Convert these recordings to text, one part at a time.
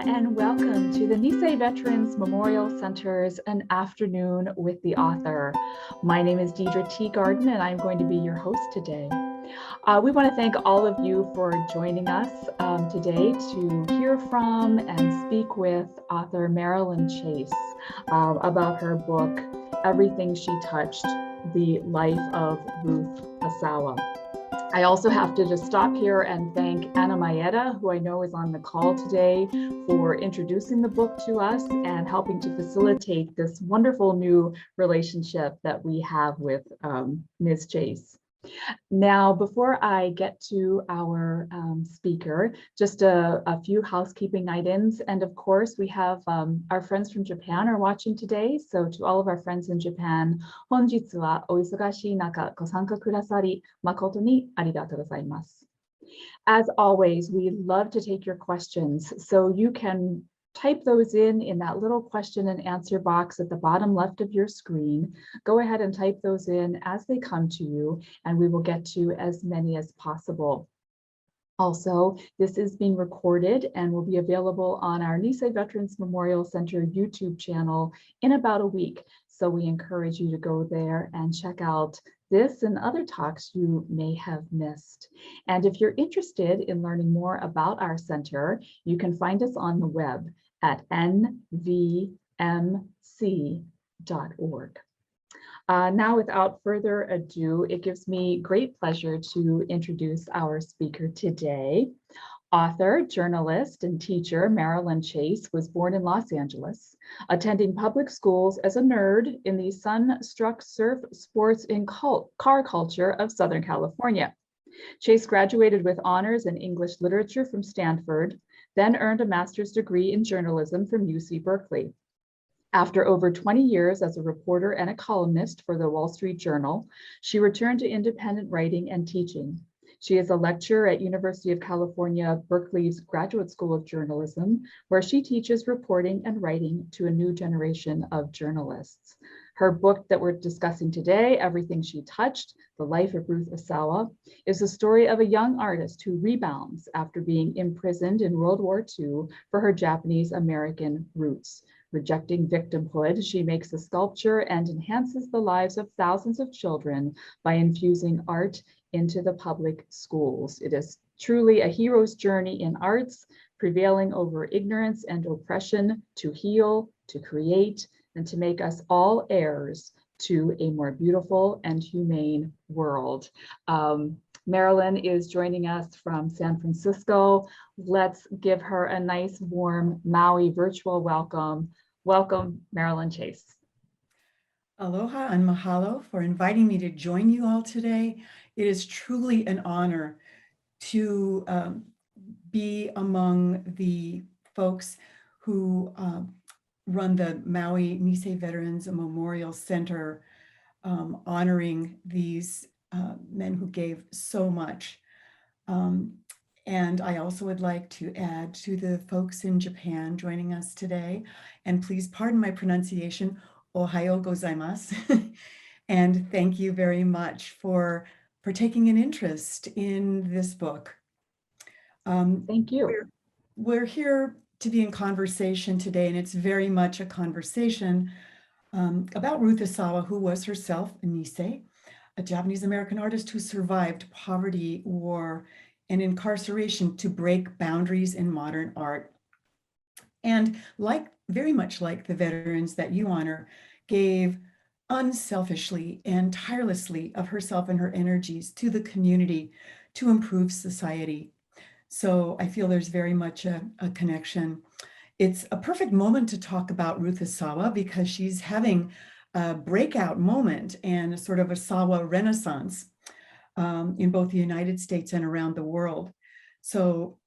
and welcome to the Nisei Veterans Memorial Center's An Afternoon with the Author. My name is Deidre T. Garden, and I'm going to be your host today. We want to thank all of you for joining us today to hear from and speak with author Marilyn Chase about her book, Everything She Touched, The Life of Ruth Asawa. I also have to just stop here and thank Anna Maeda, who I know is on the call today, for introducing the book to us and helping to facilitate this wonderful new relationship that we have with Ms. Chase. Now, before I get to our speaker, just a few housekeeping items. And of course, we have our friends from Japan are watching today. So to all of our friends in Japan, 本日はお忙しい中ご参加くださり誠にありがとうございます。As always, we love to take your questions. So you can type those in that little question and answer box at the bottom left of your screen. Go ahead and type those in as they come to you, and we will get to as many as possible. Also, this is being recorded and will be available on our Nisei Veterans Memorial Center YouTube channel in about a week. So we encourage you to go there and check out this and other talks you may have missed. And if you're interested in learning more about our center, you can find us on the web at nvmc.org. Now, without further ado, it gives me great pleasure to introduce our speaker today. Author, journalist, and teacher Marilyn Chase was born in Los Angeles, attending public schools as a nerd in the sun-struck surf sports and car culture of Southern California. Chase graduated with honors in English literature from Stanford, then earned a master's degree in journalism from UC Berkeley. After over 20 years as a reporter and a columnist for the Wall Street Journal, she returned to independent writing and teaching. She is a lecturer at University of California, Berkeley's Graduate School of Journalism, where she teaches reporting and writing to a new generation of journalists. Her book that we're discussing today, Everything She Touched, The Life of Ruth Asawa, is the story of a young artist who rebounds after being imprisoned in World War II for her Japanese American roots. Rejecting victimhood, she makes a sculpture and enhances the lives of thousands of children by infusing art into the public schools. It is truly a hero's journey in arts, prevailing over ignorance and oppression to heal, to create, and to make us all heirs to a more beautiful and humane world. Marilyn is joining us from San Francisco. Let's give her a nice, warm Maui virtual welcome. Welcome, Marilyn Chase. Aloha and mahalo for inviting me to join you all today. It is truly an honor to be among the folks who run the Maui Nisei Veterans Memorial Center, honoring these men who gave so much. And I also would like to add to the folks in Japan joining us today, and please pardon my pronunciation, Ohayo gozaimasu. And thank you very much for taking an interest in this book. Thank you. We're here to be in conversation today, and it's very much a conversation about Ruth Asawa, who was herself a Nisei, a Japanese American artist who survived poverty, war, and incarceration to break boundaries in modern art. And very much like the veterans that you honor, gave unselfishly and tirelessly of herself and her energies to the community to improve society. So I feel there's very much a connection. It's a perfect moment to talk about Ruth Asawa because she's having a breakout moment and a sort of Asawa renaissance in both the United States and around the world. So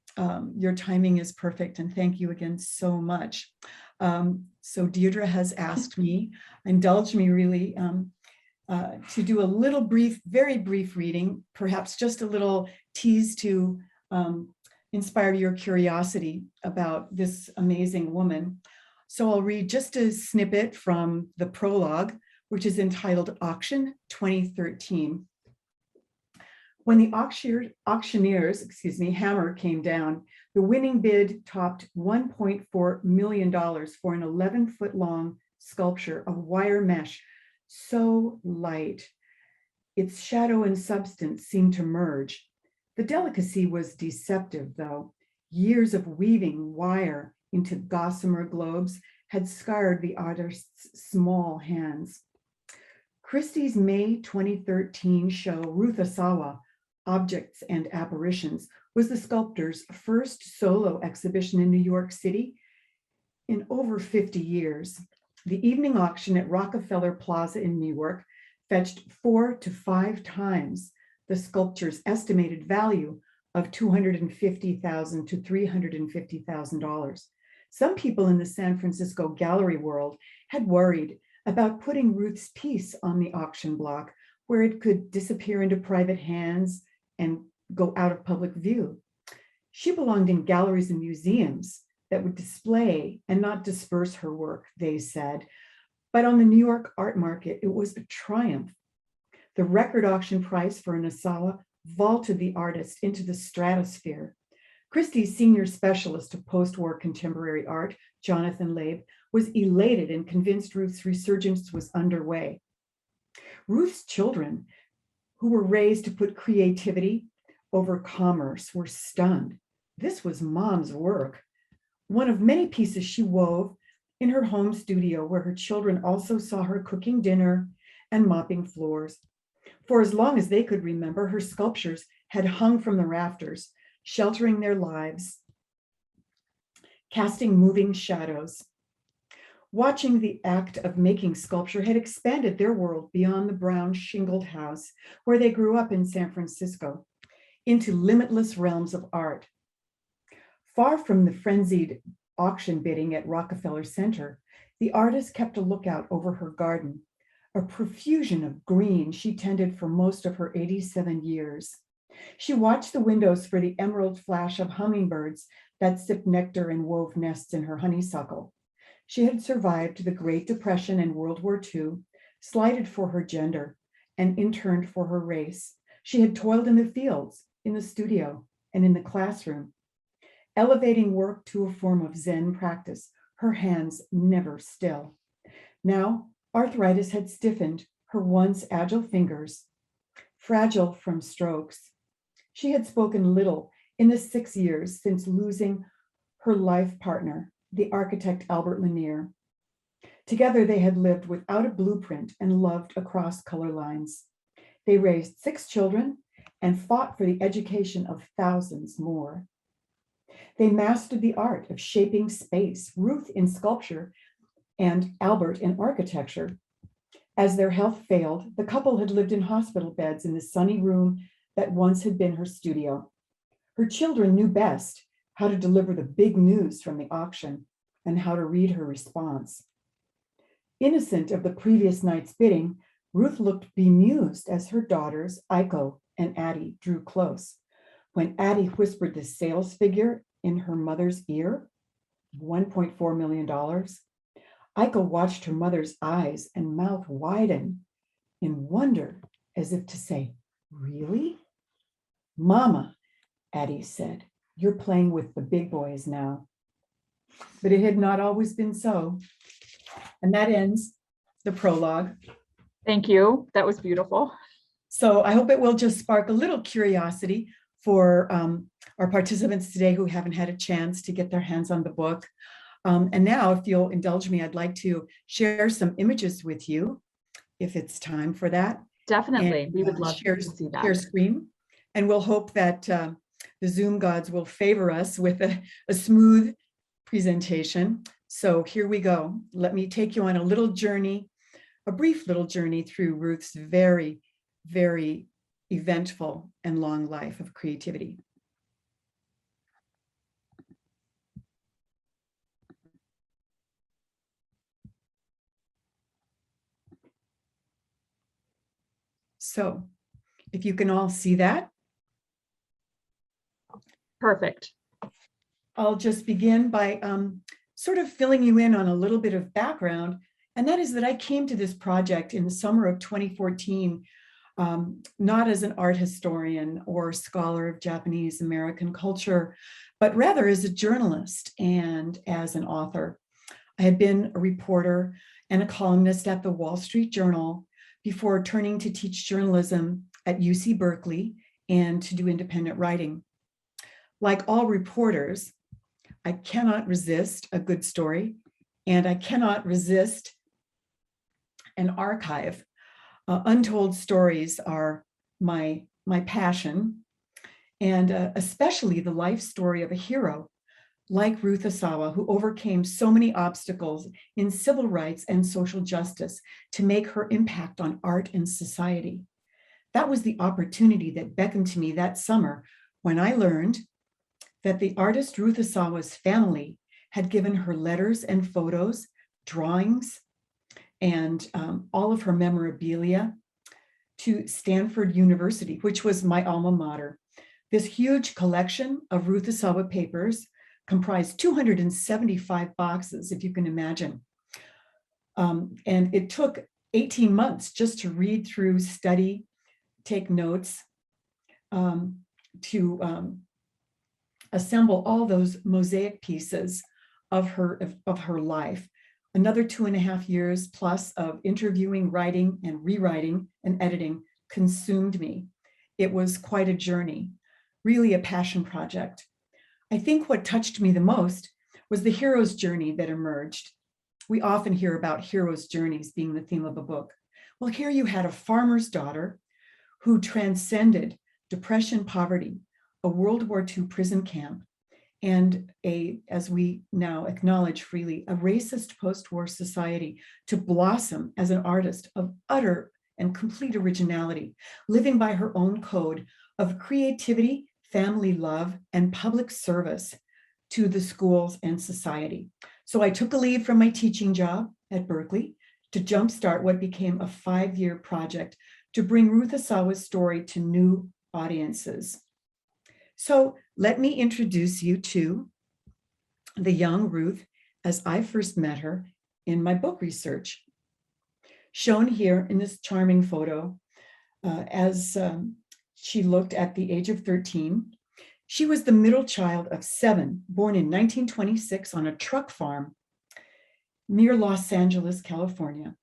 your timing is perfect, and thank you again so much. So Deirdre has asked me, indulged me really, to do a little very brief reading, perhaps just a little tease to inspire your curiosity about this amazing woman. So I'll read just a snippet from the prologue, which is entitled Auction 2013. When the auctioneer's hammer came down, the winning bid topped $1.4 million for an 11-foot long sculpture of wire mesh, so light. Its shadow and substance seemed to merge. The delicacy was deceptive, though. Years of weaving wire into gossamer globes had scarred the artist's small hands. Christie's May 2013 show, Ruth Asawa, Objects and Apparitions, was the sculptor's first solo exhibition in New York City in over 50 years. The evening auction at Rockefeller Plaza in Newark fetched 4 to 5 times the sculpture's estimated value of $250,000 to $350,000. Some people in the San Francisco gallery world had worried about putting Ruth's piece on the auction block where it could disappear into private hands and go out of public view. She belonged in galleries and museums that would display and not disperse her work, they said. But on the New York art market, it was a triumph. The record auction price for an Asawa vaulted the artist into the stratosphere. Christie's senior specialist of post-war contemporary art, Jonathan Labe, was elated and convinced Ruth's resurgence was underway. Ruth's children, who were raised to put creativity over commerce, were stunned. This was Mom's work, one of many pieces she wove in her home studio, where her children also saw her cooking dinner and mopping floors. For as long as they could remember, her sculptures had hung from the rafters, sheltering their lives, casting moving shadows. Watching the act of making sculpture had expanded their world beyond the brown shingled house where they grew up in San Francisco into limitless realms of art. Far from the frenzied auction bidding at Rockefeller Center, the artist kept a lookout over her garden, a profusion of green she tended for most of her 87 years. She watched the windows for the emerald flash of hummingbirds that sipped nectar and wove nests in her honeysuckle. She had survived the Great Depression and World War II, slighted for her gender, and interned for her race. She had toiled in the fields, in the studio, and in the classroom, elevating work to a form of Zen practice, her hands never still. Now, arthritis had stiffened her once agile fingers, fragile from strokes. She had spoken little in the 6 years since losing her life partner, the architect Albert Lanier. Together, they had lived without a blueprint and loved across color lines. They raised 6 children and fought for the education of thousands more. They mastered the art of shaping space, Ruth in sculpture and Albert in architecture. As their health failed, the couple had lived in hospital beds in the sunny room that once had been her studio. Her children knew best how to deliver the big news from the auction and how to read her response. Innocent of the previous night's bidding, Ruth looked bemused as her daughters, Aiko and Addie, drew close. When Addie whispered the sales figure in her mother's ear, $1.4 million, Aiko watched her mother's eyes and mouth widen in wonder, as if to say, "Really?" "Mama," Addie said, "you're playing with the big boys now." But it had not always been so. And that ends the prologue. Thank you. That was beautiful. So I hope it will just spark a little curiosity for our participants today who haven't had a chance to get their hands on the book. And now, if you'll indulge me, I'd like to share some images with you, if it's time for that. Definitely. And, We would love to see that. Share screen. And we'll hope that the Zoom gods will favor us with a smooth presentation. So here we go. Let me take you on a little journey, a brief little journey through Ruth's very, very eventful and long life of creativity. So if you can all see that. Perfect. I'll just begin by sort of filling you in on a little bit of background. And that is that I came to this project in the summer of 2014 not as an art historian or scholar of Japanese American culture, but rather as a journalist and as an author. I had been a reporter and a columnist at the Wall Street Journal before turning to teach journalism at UC Berkeley and to do independent writing. Like all reporters, I cannot resist a good story, and I cannot resist an archive. Untold stories are my passion, and especially the life story of a hero like Ruth Asawa, who overcame so many obstacles in civil rights and social justice to make her impact on art and society. That was the opportunity that beckoned to me that summer when I learned that the artist Ruth Asawa's family had given her letters and photos, drawings, and all of her memorabilia to Stanford University, which was my alma mater. This huge collection of Ruth Asawa papers comprised 275 boxes, if you can imagine. And it took 18 months just to read through, study, take notes, to assemble all those mosaic pieces of her life. Another 2.5 years plus of interviewing, writing, and rewriting and editing consumed me. It was quite a journey, really a passion project. I think what touched me the most was the hero's journey that emerged. We often hear about hero's journeys being the theme of a book. Well, here you had a farmer's daughter who transcended depression, poverty, a World War II prison camp, and as we now acknowledge freely, a racist post-war society to blossom as an artist of utter and complete originality, living by her own code of creativity, family love, and public service to the schools and society. So I took a leave from my teaching job at Berkeley to jumpstart what became a 5-year project to bring Ruth Asawa's story to new audiences. So let me introduce you to the young Ruth as I first met her in my book research. Shown here in this charming photo, as she looked at the age of 13. She was the middle child of 7, born in 1926 on a truck farm near Los Angeles, California.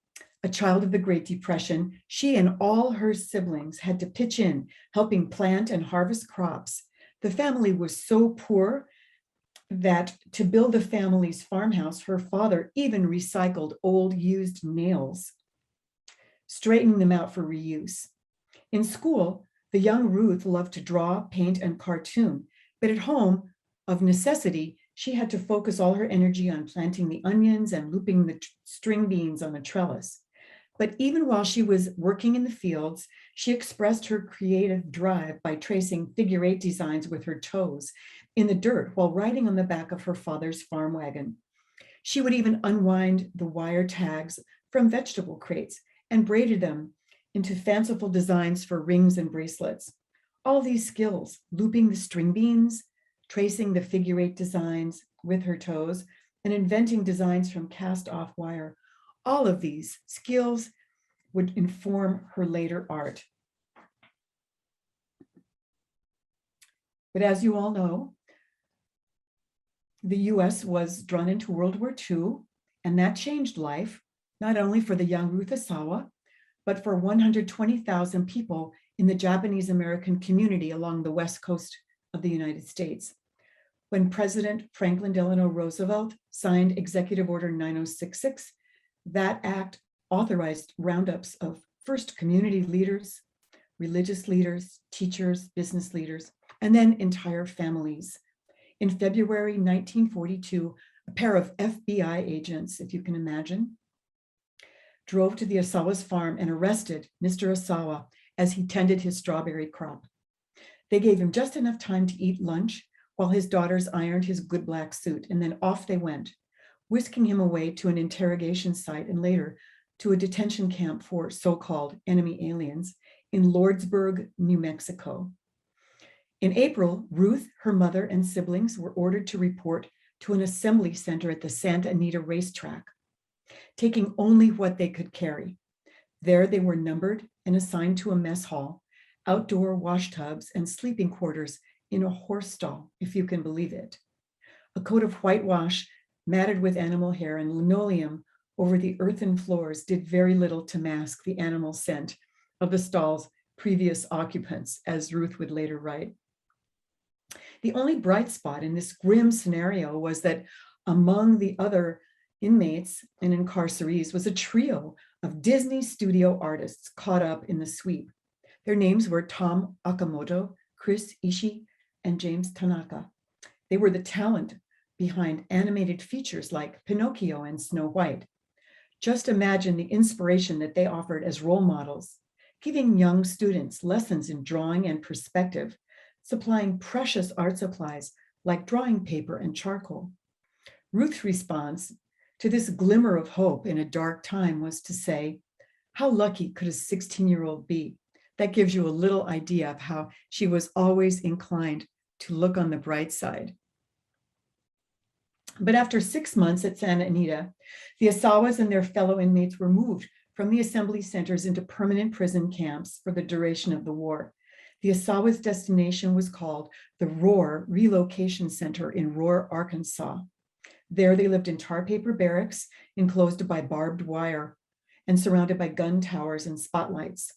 A child of the Great Depression, she and all her siblings had to pitch in, helping plant and harvest crops. The family was so poor that to build the family's farmhouse, her father even recycled old used nails, straightening them out for reuse. In school, the young Ruth loved to draw, paint, and cartoon, but at home, of necessity, she had to focus all her energy on planting the onions and looping the string beans on a trellis. But even while she was working in the fields, she expressed her creative drive by tracing figure-8 designs with her toes in the dirt while riding on the back of her father's farm wagon. She would even unwind the wire tags from vegetable crates and braided them into fanciful designs for rings and bracelets. All these skills, looping the string beans, tracing the figure-8 designs with her toes, and inventing designs from cast-off wire, all of these skills would inform her later art. But as you all know, the US was drawn into World War II, and that changed life, not only for the young Ruth Asawa, but for 120,000 people in the Japanese American community along the West Coast of the United States. When President Franklin Delano Roosevelt signed Executive Order 9066, that act authorized roundups of first community leaders, religious leaders, teachers, business leaders, and then entire families. In February 1942, a pair of FBI agents, if you can imagine, drove to the Asawa's farm and arrested Mr. Asawa as he tended his strawberry crop. They gave him just enough time to eat lunch while his daughters ironed his good black suit, and then off they went, whisking him away to an interrogation site and later to a detention camp for so-called enemy aliens in Lordsburg, New Mexico. In April, Ruth, her mother, and siblings were ordered to report to an assembly center at the Santa Anita racetrack, taking only what they could carry. There they were numbered and assigned to a mess hall, outdoor wash tubs, and sleeping quarters in a horse stall, if you can believe it. A coat of whitewash matted with animal hair and linoleum over the earthen floors did very little to mask the animal scent of the stall's previous occupants, as Ruth would later write. The only bright spot in this grim scenario was that among the other inmates and incarcerees was a trio of Disney studio artists caught up in the sweep. Their names were Tom Akamoto, Chris Ishii, and James Tanaka. They were the talent behind animated features like Pinocchio and Snow White. Just imagine the inspiration that they offered as role models, giving young students lessons in drawing and perspective, supplying precious art supplies like drawing paper and charcoal. Ruth's response to this glimmer of hope in a dark time was to say, how lucky could a 16-year-old be? That gives you a little idea of how she was always inclined to look on the bright side. But after 6 months at Santa Anita, the Asawas and their fellow inmates were moved from the assembly centers into permanent prison camps for the duration of the war. The Asawas' destination was called the Roar Relocation Center in Roar, Arkansas. There they lived in tar paper barracks enclosed by barbed wire and surrounded by gun towers and spotlights.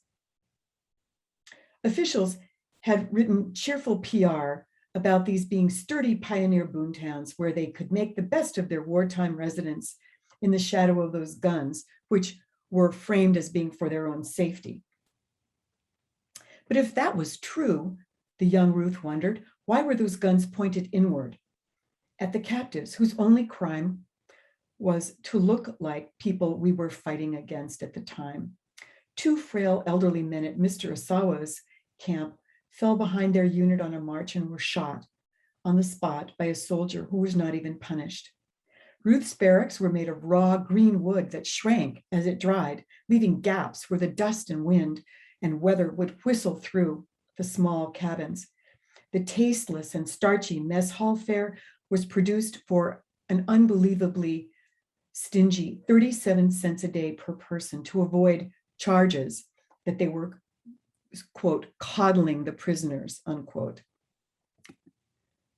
Officials had written cheerful PR about these being sturdy pioneer boomtowns where they could make the best of their wartime residence in the shadow of those guns, which were framed as being for their own safety. But if that was true, the young Ruth wondered, why were those guns pointed inward at the captives whose only crime was to look like people we were fighting against at the time? 2 frail elderly men at Mr. Asawa's camp fell behind their unit on a march and were shot on the spot by a soldier who was not even punished. Ruth's barracks were made of raw green wood that shrank as it dried, leaving gaps where the dust and wind and weather would whistle through the small cabins. The tasteless and starchy mess hall fare was produced for an unbelievably stingy 37 cents a day per person to avoid charges that they were, quote, coddling the prisoners, unquote.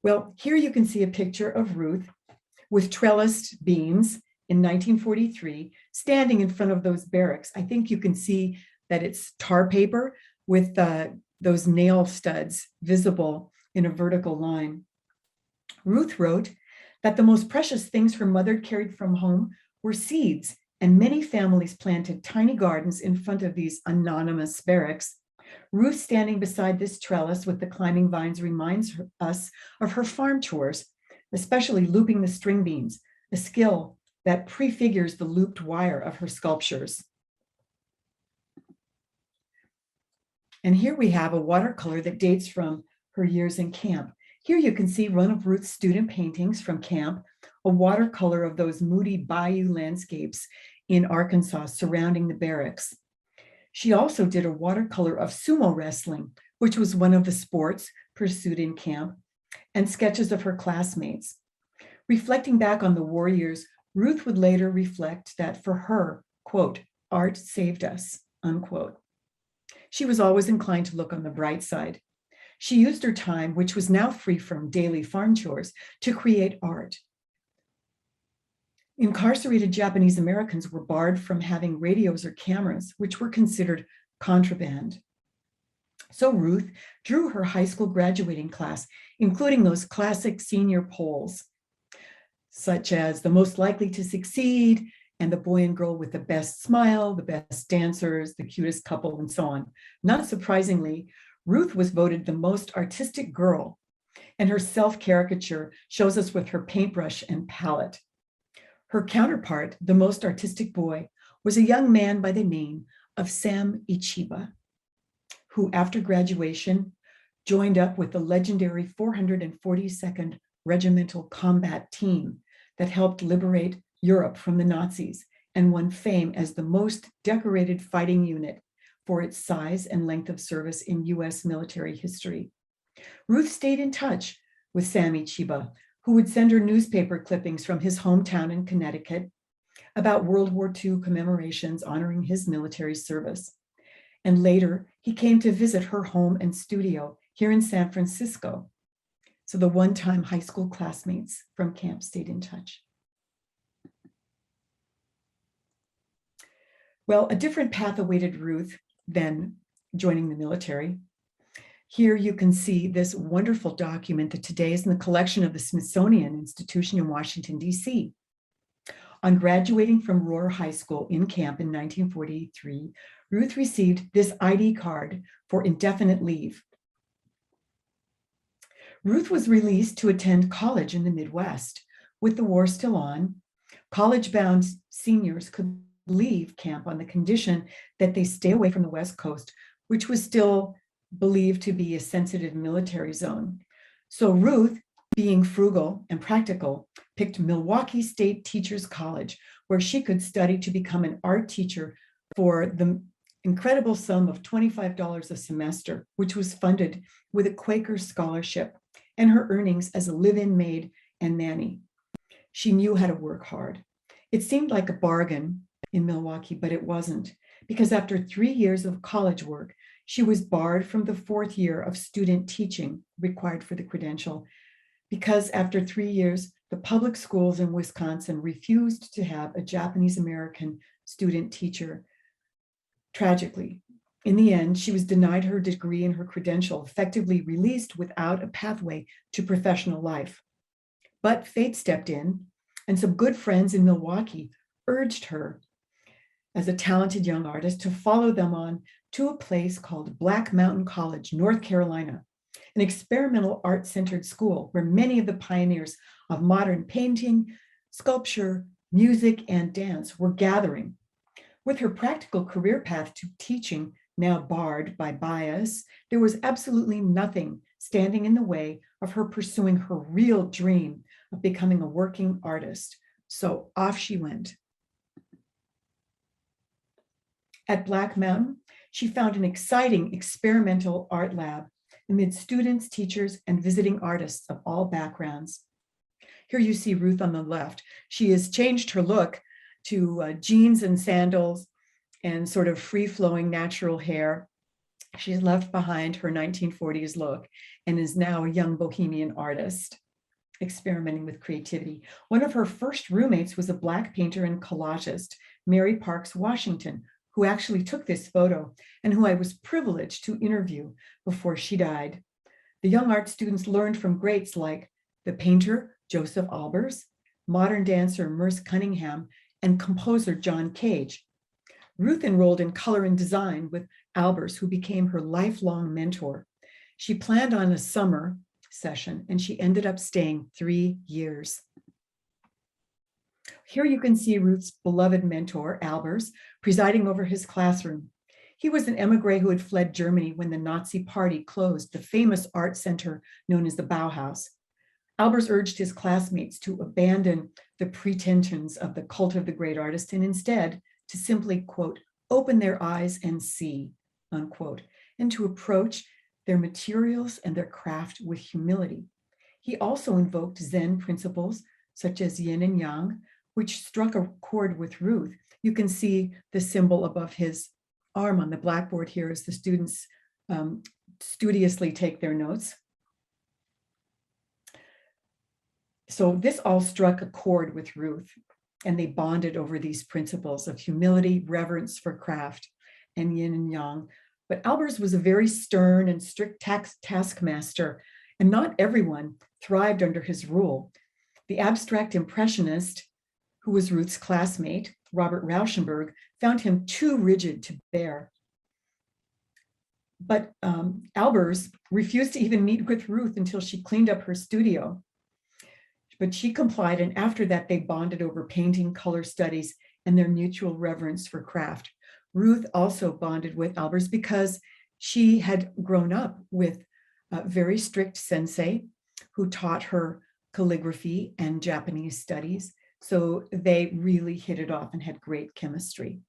Well, here you can see a picture of Ruth with trellised beams in 1943, standing in front of those barracks. I think you can see that it's tar paper with those nail studs visible in a vertical line. Ruth wrote that the most precious things her mother carried from home were seeds, and many families planted tiny gardens in front of these anonymous barracks. Ruth standing beside this trellis with the climbing vines reminds us of her farm chores, especially looping the string beans, a skill that prefigures the looped wire of her sculptures. And here we have a watercolor that dates from her years in camp. Here you can see one of Ruth's student paintings from camp, a watercolor of those moody bayou landscapes in Arkansas surrounding the barracks. She also did a watercolor of sumo wrestling, which was one of the sports pursued in camp, and sketches of her classmates. Reflecting back on the war years, Ruth would later reflect that for her, quote, art saved us, unquote. She was always inclined to look on the bright side. She used her time, which was now free from daily farm chores, to create art. Incarcerated Japanese Americans were barred from having radios or cameras, which were considered contraband. So Ruth drew her high school graduating class, including those classic senior polls, such as the most likely to succeed and the boy and girl with the best smile, the best dancers, the cutest couple, and so on. Not surprisingly, Ruth was voted the most artistic girl, and her self-caricature shows us with her paintbrush and palette. Her counterpart, the most artistic boy, was a young man by the name of Sam Ichiba, who after graduation joined up with the legendary 442nd Regimental Combat Team that helped liberate Europe from the Nazis and won fame as the most decorated fighting unit for its size and length of service in US military history. Ruth stayed in touch with Sam Ichiba, who would send her newspaper clippings from his hometown in Connecticut about World War II commemorations honoring his military service. And later, he came to visit her home and studio here in San Francisco. So the one-time high school classmates from camp stayed in touch. Well, a different path awaited Ruth than joining the military. Here you can see this wonderful document that today is in the collection of the Smithsonian Institution in Washington, D.C. On graduating from Rohr High School in camp in 1943, Ruth received this ID card for indefinite leave. Ruth was released to attend college in the Midwest. With the war still on, college-bound seniors could leave camp on the condition that they stay away from the West Coast, which was still believed to be a sensitive military zone. So Ruth, being frugal and practical, picked Milwaukee State Teachers College, where she could study to become an art teacher for the incredible sum of $25 a semester, which was funded with a Quaker scholarship and her earnings as a live-in maid and nanny. She knew how to work hard. It seemed like a bargain in Milwaukee, but it wasn't, because after 3 years of college work, she was barred from the 4th year of student teaching required for the credential, because after 3 years, the public schools in Wisconsin refused to have a Japanese American student teacher. Tragically, in the end, she was denied her degree and her credential, effectively released without a pathway to professional life. But fate stepped in, and some good friends in Milwaukee urged her, as a talented young artist, to follow them on to a place called Black Mountain College, North Carolina, an experimental art-centered school where many of the pioneers of modern painting, sculpture, music, and dance were gathering. With her practical career path to teaching now barred by bias, there was absolutely nothing standing in the way of her pursuing her real dream of becoming a working artist. So off she went. At Black Mountain, she found an exciting experimental art lab amid students, teachers, and visiting artists of all backgrounds. Here you see Ruth on the left. She has changed her look to jeans and sandals and sort of free-flowing natural hair. She's left behind her 1940s look and is now a young bohemian artist, experimenting with creativity. One of her first roommates was a Black painter and collagist, Mary Parks Washington, who actually took this photo and who I was privileged to interview before she died. The young art students learned from greats like the painter, Joseph Albers, modern dancer, Merce Cunningham, and composer, John Cage. Ruth enrolled in color and design with Albers, who became her lifelong mentor. She planned on a summer session, and she ended up staying 3 years. Here you can see Ruth's beloved mentor, Albers, presiding over his classroom. He was an emigre who had fled Germany when the Nazi Party closed the famous art center known as the Bauhaus. Albers urged his classmates to abandon the pretensions of the cult of the great artist and instead to simply, quote, open their eyes and see, unquote, and to approach their materials and their craft with humility. He also invoked Zen principles such as yin and yang, which struck a chord with Ruth. You can see the symbol above his arm on the blackboard here as the students studiously take their notes. So this all struck a chord with Ruth, and they bonded over these principles of humility, reverence for craft, and yin and yang. But Albers was a very stern and strict taskmaster, and not everyone thrived under his rule. The abstract impressionist, who was Ruth's classmate, Robert Rauschenberg, found him too rigid to bear. But Albers refused to even meet with Ruth until she cleaned up her studio. But she complied, and after that, they bonded over painting, color studies, and their mutual reverence for craft. Ruth also bonded with Albers because she had grown up with a very strict sensei who taught her calligraphy and Japanese studies. So they really hit it off and had great chemistry.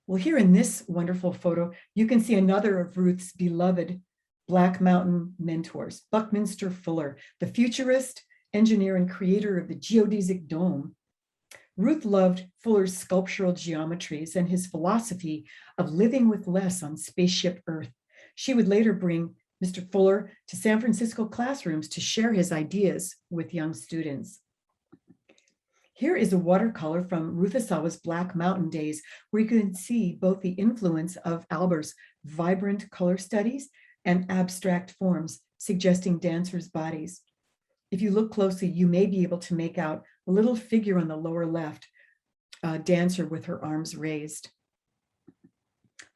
Well, here in this wonderful photo, you can see another of Ruth's beloved Black Mountain mentors, Buckminster Fuller, the futurist, engineer, and creator of the geodesic dome. Ruth loved Fuller's sculptural geometries and his philosophy of living with less on spaceship Earth. She would later bring Mr. Fuller to San Francisco classrooms to share his ideas with young students. Here is a watercolor from Ruth Asawa's Black Mountain days, where you can see both the influence of Albert's vibrant color studies and abstract forms suggesting dancers' bodies. If you look closely, you may be able to make out a little figure on the lower left, a dancer with her arms raised.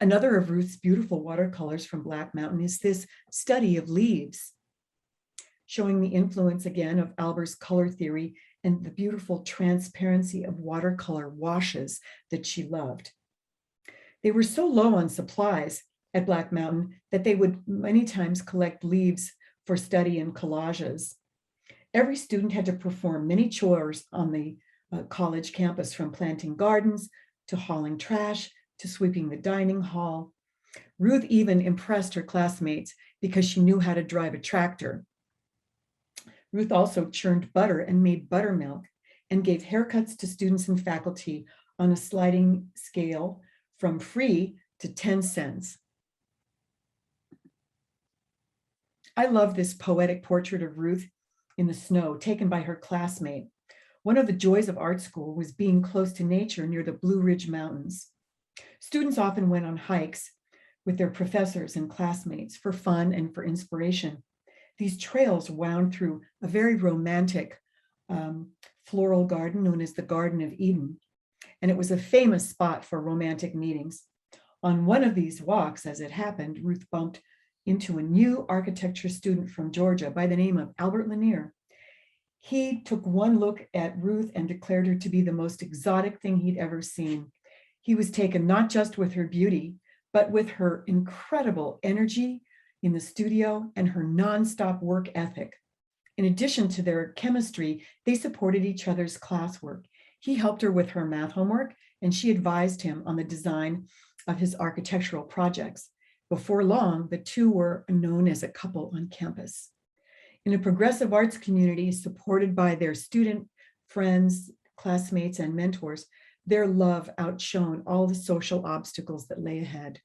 Another of Ruth's beautiful watercolors from Black Mountain is this study of leaves, showing the influence again of Albert's color theory and the beautiful transparency of watercolor washes that she loved. They were so low on supplies at Black Mountain that they would many times collect leaves for study and collages. Every student had to perform many chores on the college campus, from planting gardens to hauling trash to sweeping the dining hall. Ruth even impressed her classmates because she knew how to drive a tractor. Ruth also churned butter and made buttermilk and gave haircuts to students and faculty on a sliding scale from free to 10 cents. I love this poetic portrait of Ruth in the snow taken by her classmate. One of the joys of art school was being close to nature near the Blue Ridge Mountains. Students often went on hikes with their professors and classmates for fun and for inspiration. These trails wound through a very romantic floral garden known as the Garden of Eden, and it was a famous spot for romantic meetings. On one of these walks, as it happened, Ruth bumped into a new architecture student from Georgia by the name of Albert Lanier. He took one look at Ruth and declared her to be the most exotic thing he'd ever seen. He was taken not just with her beauty, but with her incredible energy in the studio and her nonstop work ethic. In addition to their chemistry, they supported each other's classwork. He helped her with her math homework, and she advised him on the design of his architectural projects. Before long, the two were known as a couple on campus. In a progressive arts community supported by their student friends, classmates, and mentors, their love outshone all the social obstacles that lay ahead.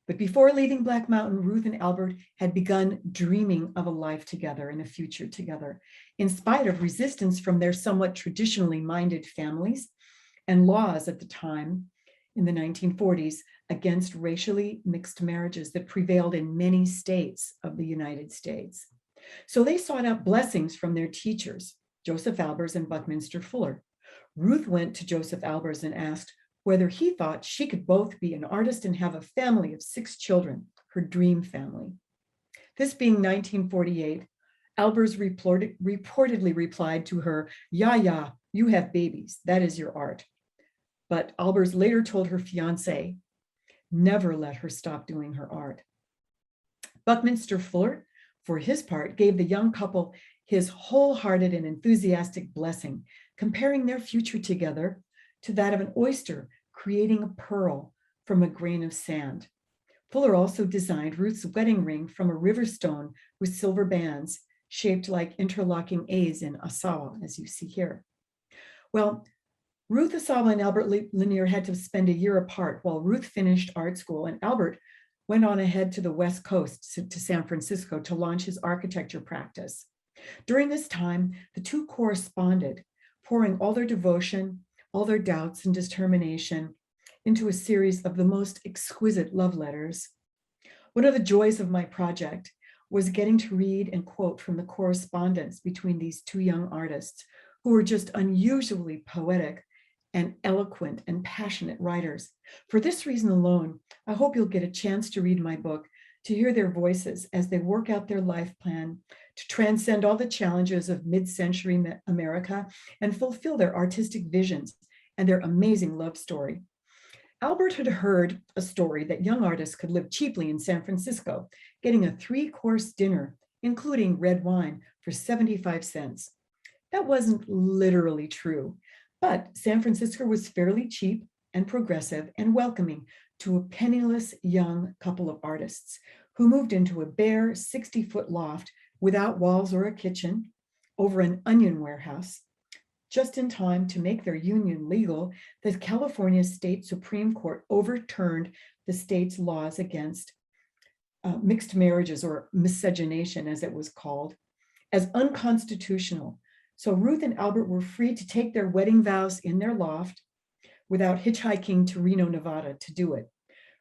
But before leaving Black Mountain, Ruth and Albert had begun dreaming of a life together and a future together, in spite of resistance from their somewhat traditionally minded families and laws at the time in the 1940s against racially mixed marriages that prevailed in many states of the United States. So they sought out blessings from their teachers, Joseph Albers and Buckminster Fuller. Ruth went to Joseph Albers and asked whether he thought she could both be an artist and have a family of 6 children, her dream family. This being 1948, Albers reportedly replied to her, "Yeah, you have babies, that is your art." But Albers later told her fiance, never let her stop doing her art. Buckminster Fuller, for his part, gave the young couple his wholehearted and enthusiastic blessing, comparing their future together to that of an oyster creating a pearl from a grain of sand. Fuller also designed Ruth's wedding ring from a river stone with silver bands shaped like interlocking A's in Asawa, as you see here. Well, Ruth Asawa and Albert Lanier had to spend a year apart while Ruth finished art school, and Albert went on ahead to the West Coast to San Francisco to launch his architecture practice. During this time, the two corresponded, pouring all their devotion, all their doubts and determination into a series of the most exquisite love letters. One of the joys of my project was getting to read and quote from the correspondence between these two young artists who were just unusually poetic and eloquent and passionate writers. For this reason alone, I hope you'll get a chance to read my book, to hear their voices as they work out their life plan to transcend all the challenges of mid-century America and fulfill their artistic visions and their amazing love story. Albert had heard a story that young artists could live cheaply in San Francisco, getting a 3-course dinner, including red wine, for 75 cents. That wasn't literally true, but San Francisco was fairly cheap and progressive and welcoming to a penniless young couple of artists who moved into a bare 60-foot loft without walls or a kitchen over an onion warehouse, Just in time to make their union legal, the California State Supreme Court overturned the state's laws against mixed marriages, or miscegenation as it was called, as unconstitutional. So Ruth and Albert were free to take their wedding vows in their loft without hitchhiking to Reno, Nevada to do it.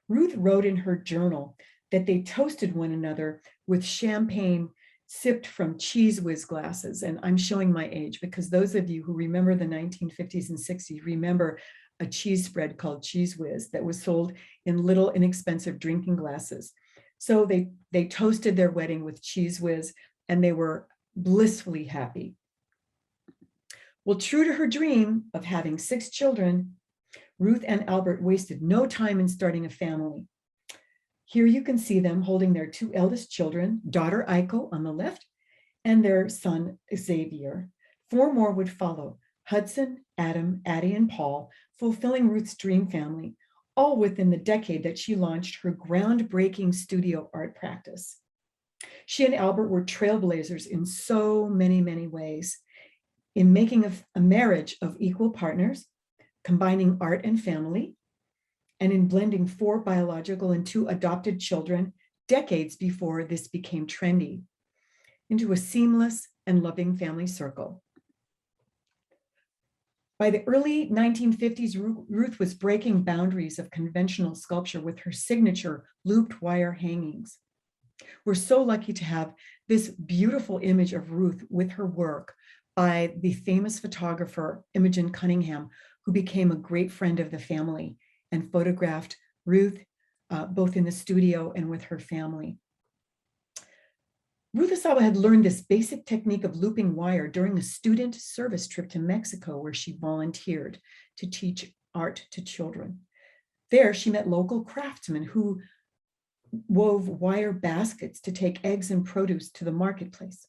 Ruth wrote in her journal that they toasted one another with champagne sipped from Cheese Whiz glasses. And I'm showing my age because those of you who remember the 1950s and 60s remember a cheese spread called Cheese Whiz that was sold in little inexpensive drinking glasses. So they toasted their wedding with Cheese Whiz, and they were blissfully happy. Well, true to her dream of having 6 children, Ruth and Albert wasted no time in starting a family. Here you can see them holding their 2 eldest children, daughter Aiko on the left, and their son Xavier. 4 more would follow: Hudson, Adam, Addie, and Paul, fulfilling Ruth's dream family, all within the decade that she launched her groundbreaking studio art practice. She and Albert were trailblazers in so many, many ways, in making a marriage of equal partners, combining art and family, and in blending 4 biological and 2 adopted children decades before this became trendy into a seamless and loving family circle. By the early 1950s, Ruth was breaking boundaries of conventional sculpture with her signature looped wire hangings. We're so lucky to have this beautiful image of Ruth with her work by the famous photographer Imogen Cunningham, who became a great friend of the family and photographed Ruth both in the studio and with her family. Ruth Asawa had learned this basic technique of looping wire during a student service trip to Mexico, where she volunteered to teach art to children. There, she met local craftsmen who wove wire baskets to take eggs and produce to the marketplace.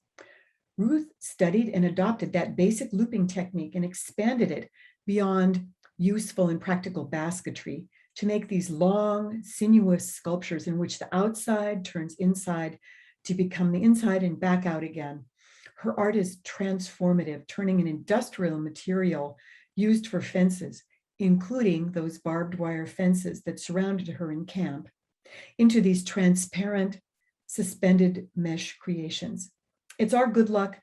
Ruth studied and adopted that basic looping technique and expanded it beyond useful and practical basketry to make these long, sinuous sculptures in which the outside turns inside to become the inside and back out again. Her art is transformative, turning an industrial material used for fences, including those barbed wire fences that surrounded her in camp, into these transparent, suspended mesh creations. It's our good luck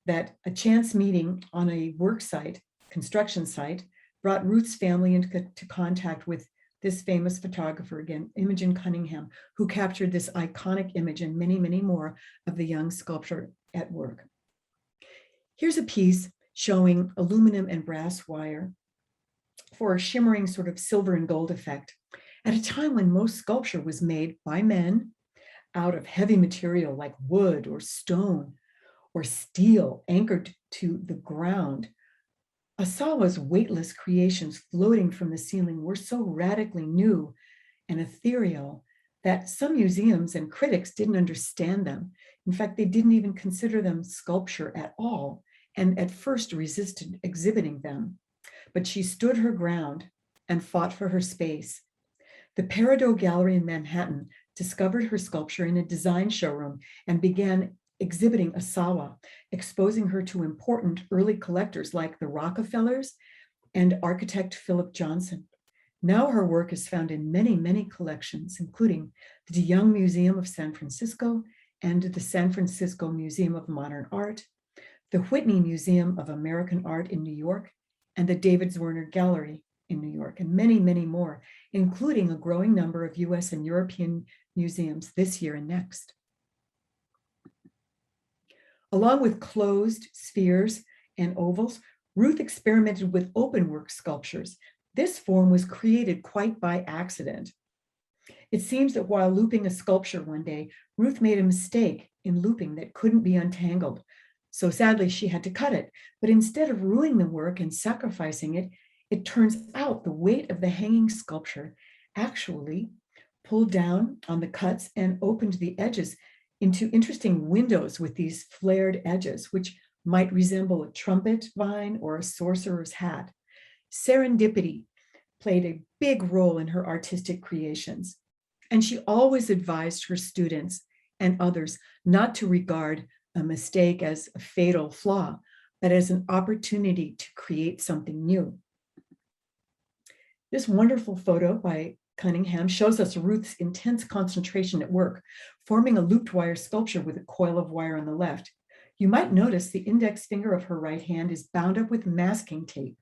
that a chance meeting on a work site, construction site, brought Ruth's family into contact with this famous photographer, again, Imogen Cunningham, who captured this iconic image and many, many more of the young sculptor at work. Here's a piece showing aluminum and brass wire for a shimmering sort of silver and gold effect at a time when most sculpture was made by men out of heavy material like wood or stone or steel anchored to the ground. Asawa's weightless creations floating from the ceiling were so radically new and ethereal that some museums and critics didn't understand them. In fact, they didn't even consider them sculpture at all, and at first resisted exhibiting them. But she stood her ground and fought for her space. The Peridot Gallery in Manhattan discovered her sculpture in a design showroom and began exhibiting Asawa, exposing her to important early collectors like the Rockefellers and architect Philip Johnson. Now her work is found in many, many collections, including the De Young Museum of San Francisco and the San Francisco Museum of Modern Art, the Whitney Museum of American Art in New York, and the David Zwirner Gallery in New York, and many, many more, including a growing number of US and European museums this year and next. Along with closed spheres and ovals, Ruth experimented with open-work sculptures. This form was created quite by accident. It seems that while looping a sculpture one day, Ruth made a mistake in looping that couldn't be untangled. So sadly, she had to cut it. But instead of ruining the work and sacrificing it, it turns out the weight of the hanging sculpture actually pulled down on the cuts and opened the edges into interesting windows with these flared edges, which might resemble a trumpet vine or a sorcerer's hat. Serendipity played a big role in her artistic creations, and she always advised her students and others not to regard a mistake as a fatal flaw, but as an opportunity to create something new. This wonderful photo by Cunningham shows us Ruth's intense concentration at work, forming a looped wire sculpture with a coil of wire on the left. You might notice the index finger of her right hand is bound up with masking tape.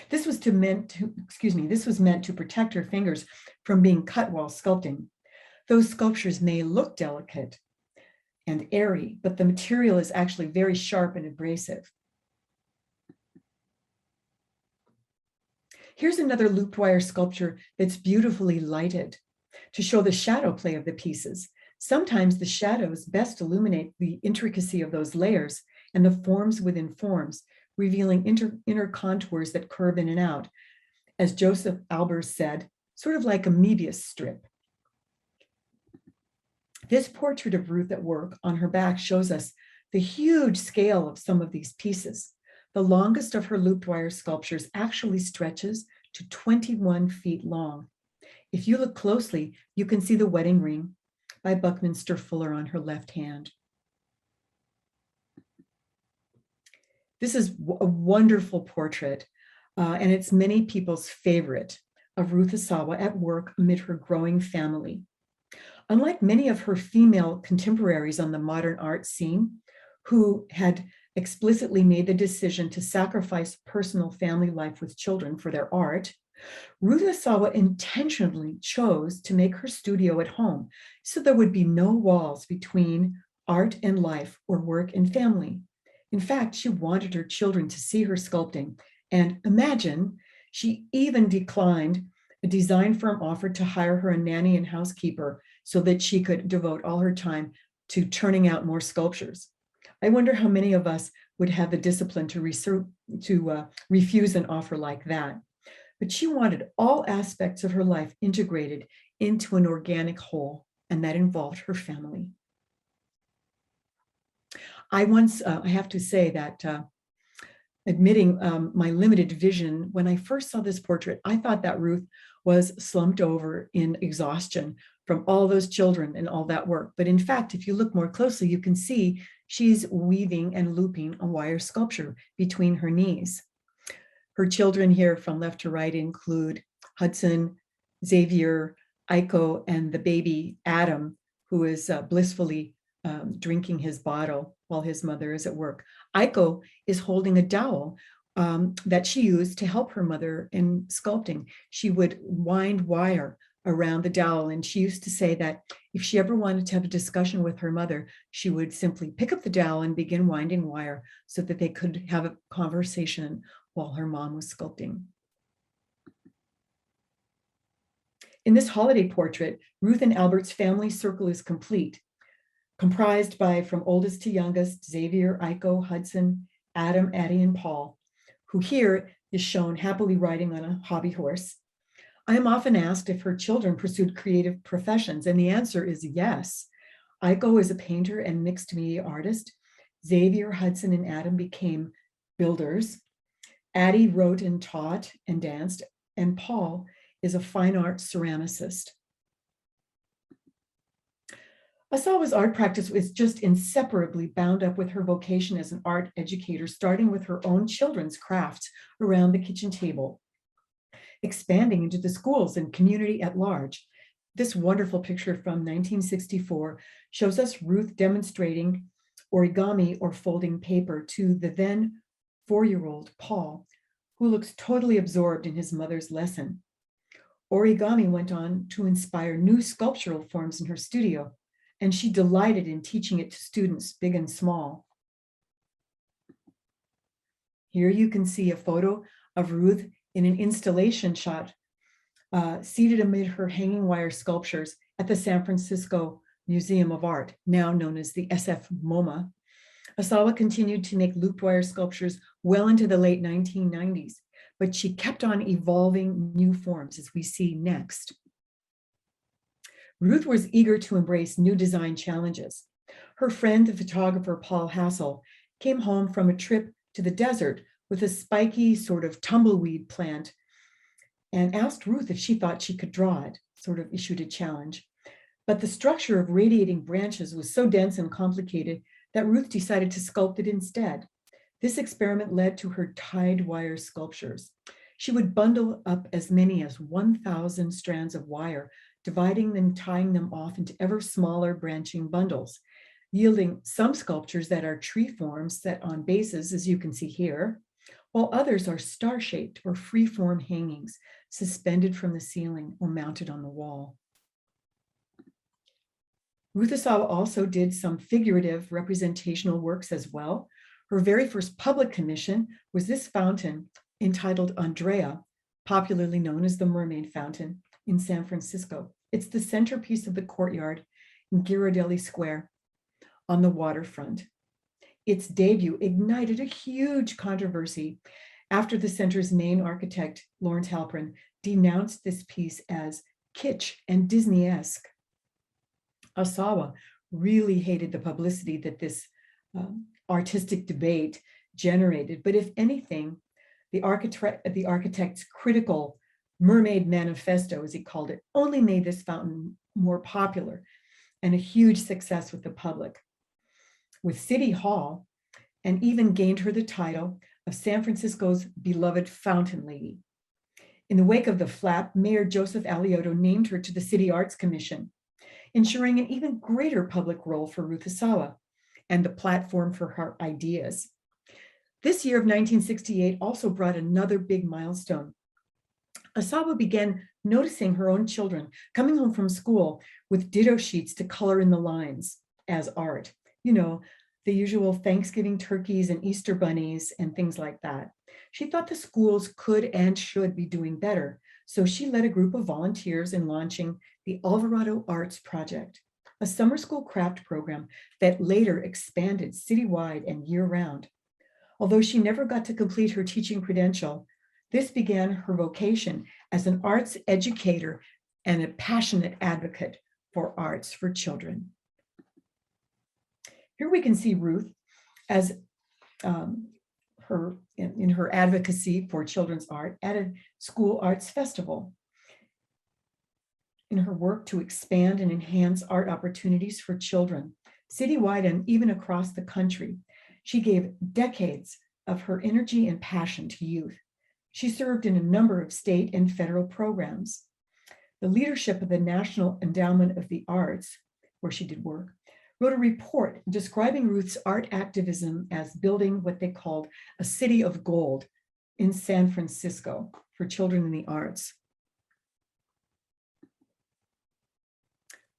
This was meant to protect her fingers from being cut while sculpting. Those sculptures may look delicate and airy, but the material is actually very sharp and abrasive. Here's another looped wire sculpture that's beautifully lighted to show the shadow play of the pieces. Sometimes the shadows best illuminate the intricacy of those layers and the forms within forms, revealing inner contours that curve in and out. As Joseph Albers said, sort of like a Mobius strip. This portrait of Ruth at work on her back shows us the huge scale of some of these pieces. The longest of her looped wire sculptures actually stretches to 21 feet long. If you look closely, you can see the wedding ring by Buckminster Fuller on her left hand. This is a wonderful portrait, and it's many people's favorite of Ruth Asawa at work amid her growing family. Unlike many of her female contemporaries on the modern art scene, who had explicitly made the decision to sacrifice personal family life with children for their art, Ruth Asawa intentionally chose to make her studio at home, so there would be no walls between art and life or work and family. In fact, she wanted her children to see her sculpting, and imagine, she even declined a design firm offered to hire her a nanny and housekeeper so that she could devote all her time to turning out more sculptures. I wonder how many of us would have the discipline to refuse an offer like that. But she wanted all aspects of her life integrated into an organic whole, and that involved her family. I have to say that admitting my limited vision, when I first saw this portrait, I thought that Ruth was slumped over in exhaustion from all those children and all that work. But in fact, if you look more closely, you can see she's weaving and looping a wire sculpture between her knees. Her children here from left to right include Hudson, Xavier, Aiko, and the baby Adam, who is blissfully drinking his bottle while his mother is at work. Aiko is holding a dowel that she used to help her mother in sculpting. She would wind wire around the dowel, and she used to say that if she ever wanted to have a discussion with her mother, she would simply pick up the dowel and begin winding wire so that they could have a conversation while her mom was sculpting. In this holiday portrait, Ruth and Albert's family circle is complete, comprised by, from oldest to youngest, Xavier, Aiko, Hudson, Adam, Addie, and Paul, who here is shown happily riding on a hobby horse. I am often asked if her children pursued creative professions, and the answer is yes. Aiko is a painter and mixed media artist. Xavier, Hudson, and Adam became builders. Addie wrote and taught and danced, and Paul is a fine art ceramicist. Asawa's art practice is just inseparably bound up with her vocation as an art educator, starting with her own children's crafts around the kitchen table, expanding into the schools and community at large. This wonderful picture from 1964 shows us Ruth demonstrating origami or folding paper to the then 4-year-old Paul, who looks totally absorbed in his mother's lesson. Origami went on to inspire new sculptural forms in her studio, and she delighted in teaching it to students big and small. Here you can see a photo of Ruth in an installation shot, seated amid her hanging wire sculptures at the San Francisco Museum of Art, now known as the SF MoMA. Asawa continued to make looped wire sculptures well into the late 1990s, but she kept on evolving new forms, as we see next. Ruth was eager to embrace new design challenges. Her friend, the photographer Paul Hassel, came home from a trip to the desert with a spiky sort of tumbleweed plant and asked Ruth if she thought she could draw it, sort of issued a challenge. But the structure of radiating branches was so dense and complicated that Ruth decided to sculpt it instead. This experiment led to her tied wire sculptures. She would bundle up as many as 1,000 strands of wire, dividing them, tying them off into ever smaller branching bundles, yielding some sculptures that are tree forms set on bases, as you can see here, while others are star-shaped or free-form hangings suspended from the ceiling or mounted on the wall. Ruth Asawa also did some figurative representational works as well. Her very first public commission was this fountain entitled Andrea, popularly known as the Mermaid Fountain in San Francisco. It's the centerpiece of the courtyard in Ghirardelli Square on the waterfront. Its debut ignited a huge controversy after the center's main architect, Lawrence Halprin, denounced this piece as kitsch and Disney-esque. Asawa really hated the publicity that this artistic debate generated, but if anything, the architect's critical mermaid manifesto, as he called it, only made this fountain more popular and a huge success with the public. With City Hall, and even gained her the title of San Francisco's beloved fountain lady. In the wake of the flap, Mayor Joseph Alioto named her to the City Arts Commission, ensuring an even greater public role for Ruth Asawa and the platform for her ideas. This year of 1968 also brought another big milestone. Asawa began noticing her own children coming home from school with ditto sheets to color in the lines as art. You know, the usual Thanksgiving turkeys and Easter bunnies and things like that. She thought the schools could and should be doing better, so she led a group of volunteers in launching the Alvarado Arts Project, a summer school craft program that later expanded citywide and year-round. Although she never got to complete her teaching credential, this began her vocation as an arts educator and a passionate advocate for arts for children. Here we can see Ruth as in her advocacy for children's art at a school arts festival. In her work to expand and enhance art opportunities for children, citywide and even across the country, she gave decades of her energy and passion to youth. She served in a number of state and federal programs. The leadership of the National Endowment of the Arts, where she did work, wrote a report describing Ruth's art activism as building what they called a city of gold in San Francisco for children in the arts.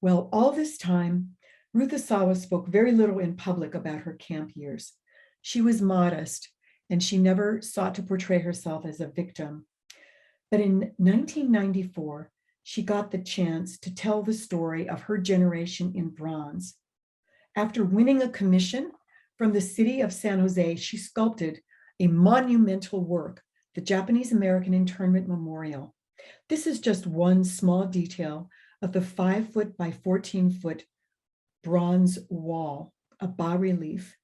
Well, all this time, Ruth Asawa spoke very little in public about her camp years. She was modest, and she never sought to portray herself as a victim. But in 1994, she got the chance to tell the story of her generation in bronze. After winning a commission from the city of San Jose, she sculpted a monumental work, the Japanese American Internment Memorial. This is just one small detail of the 5-foot by 14-foot bronze wall, a bas-relief,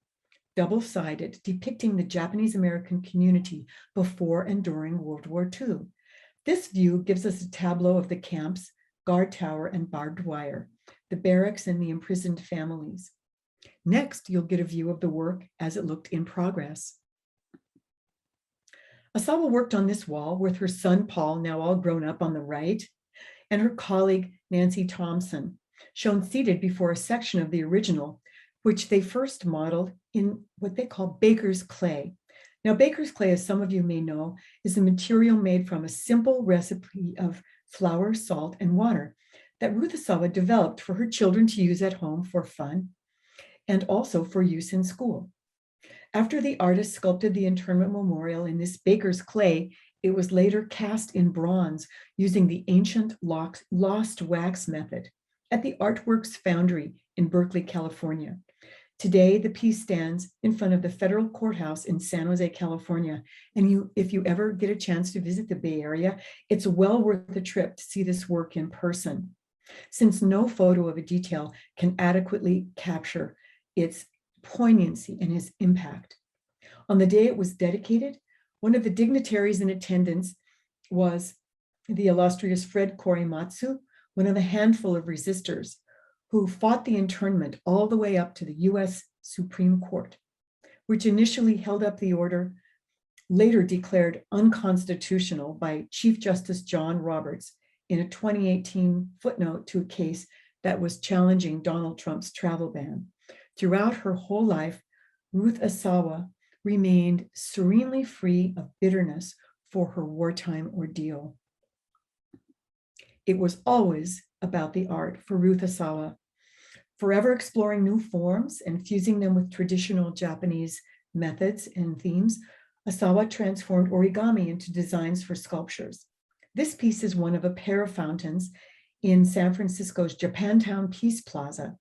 double-sided, depicting the Japanese American community before and during World War II. This view gives us a tableau of the camps, guard tower, and barbed wire, the barracks and the imprisoned families. Next, you'll get a view of the work as it looked in progress. Asawa worked on this wall with her son, Paul, now all grown up on the right, and her colleague, Nancy Thompson, shown seated before a section of the original, which they first modeled in what they call baker's clay. Now, baker's clay, as some of you may know, is a material made from a simple recipe of flour, salt, and water that Ruth Asawa developed for her children to use at home for fun and also for use in school. After the artist sculpted the internment memorial in this baker's clay, it was later cast in bronze using the ancient lost wax method at the Artworks Foundry in Berkeley, California. Today, the piece stands in front of the federal courthouse in San Jose, California. And if you ever get a chance to visit the Bay Area, it's well worth the trip to see this work in person, since no photo of a detail can adequately capture its poignancy and its impact. On the day it was dedicated, one of the dignitaries in attendance was the illustrious Fred Korematsu, one of a handful of resistors who fought the internment all the way up to the US Supreme Court. which initially held up the order, later declared unconstitutional by Chief Justice John Roberts in a 2018 footnote to a case that was challenging Donald Trump's travel ban. Throughout her whole life, Ruth Asawa remained serenely free of bitterness for her wartime ordeal. It was always about the art for Ruth Asawa, forever exploring new forms and fusing them with traditional Japanese methods and themes. Asawa transformed origami into designs for sculptures. This piece is one of a pair of fountains in San Francisco's Japantown Peace Plaza.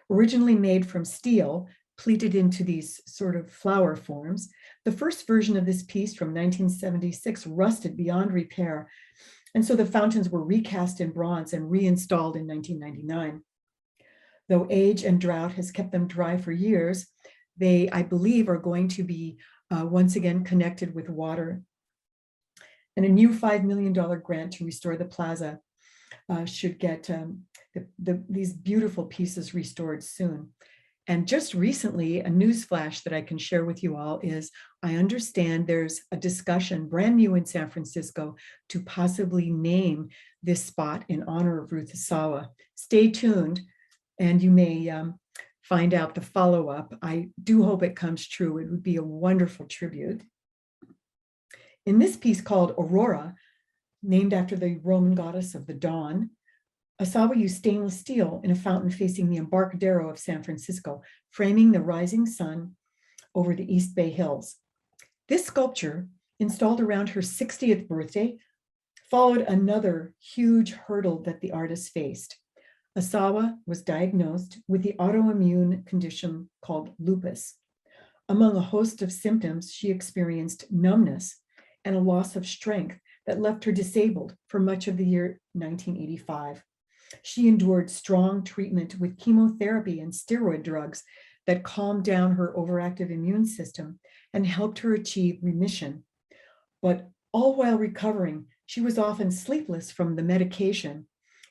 Originally made from steel, pleated into these sort of flower forms, the first version of this piece from 1976 rusted beyond repair, and so the fountains were recast in bronze and reinstalled in 1999. Though age and drought has kept them dry for years, they, I believe, are going to be once again connected with water. And a new $5 million grant to restore the plaza should get these beautiful pieces restored soon. And just recently, a news flash that I can share with you all is I understand there's a discussion brand new in San Francisco to possibly name this spot in honor of Ruth Asawa. Stay tuned and you may find out the follow-up. I do hope it comes true. It would be a wonderful tribute. In this piece called Aurora, named after the Roman goddess of the dawn, Asawa used stainless steel in a fountain facing the Embarcadero of San Francisco, framing the rising sun over the East Bay Hills. This sculpture, installed around her 60th birthday, followed another huge hurdle that the artist faced. Asawa was diagnosed with the autoimmune condition called lupus. Among a host of symptoms, she experienced numbness and a loss of strength that left her disabled for much of the year 1985. She endured strong treatment with chemotherapy and steroid drugs that calmed down her overactive immune system and helped her achieve remission. But all while recovering, she was often sleepless from the medication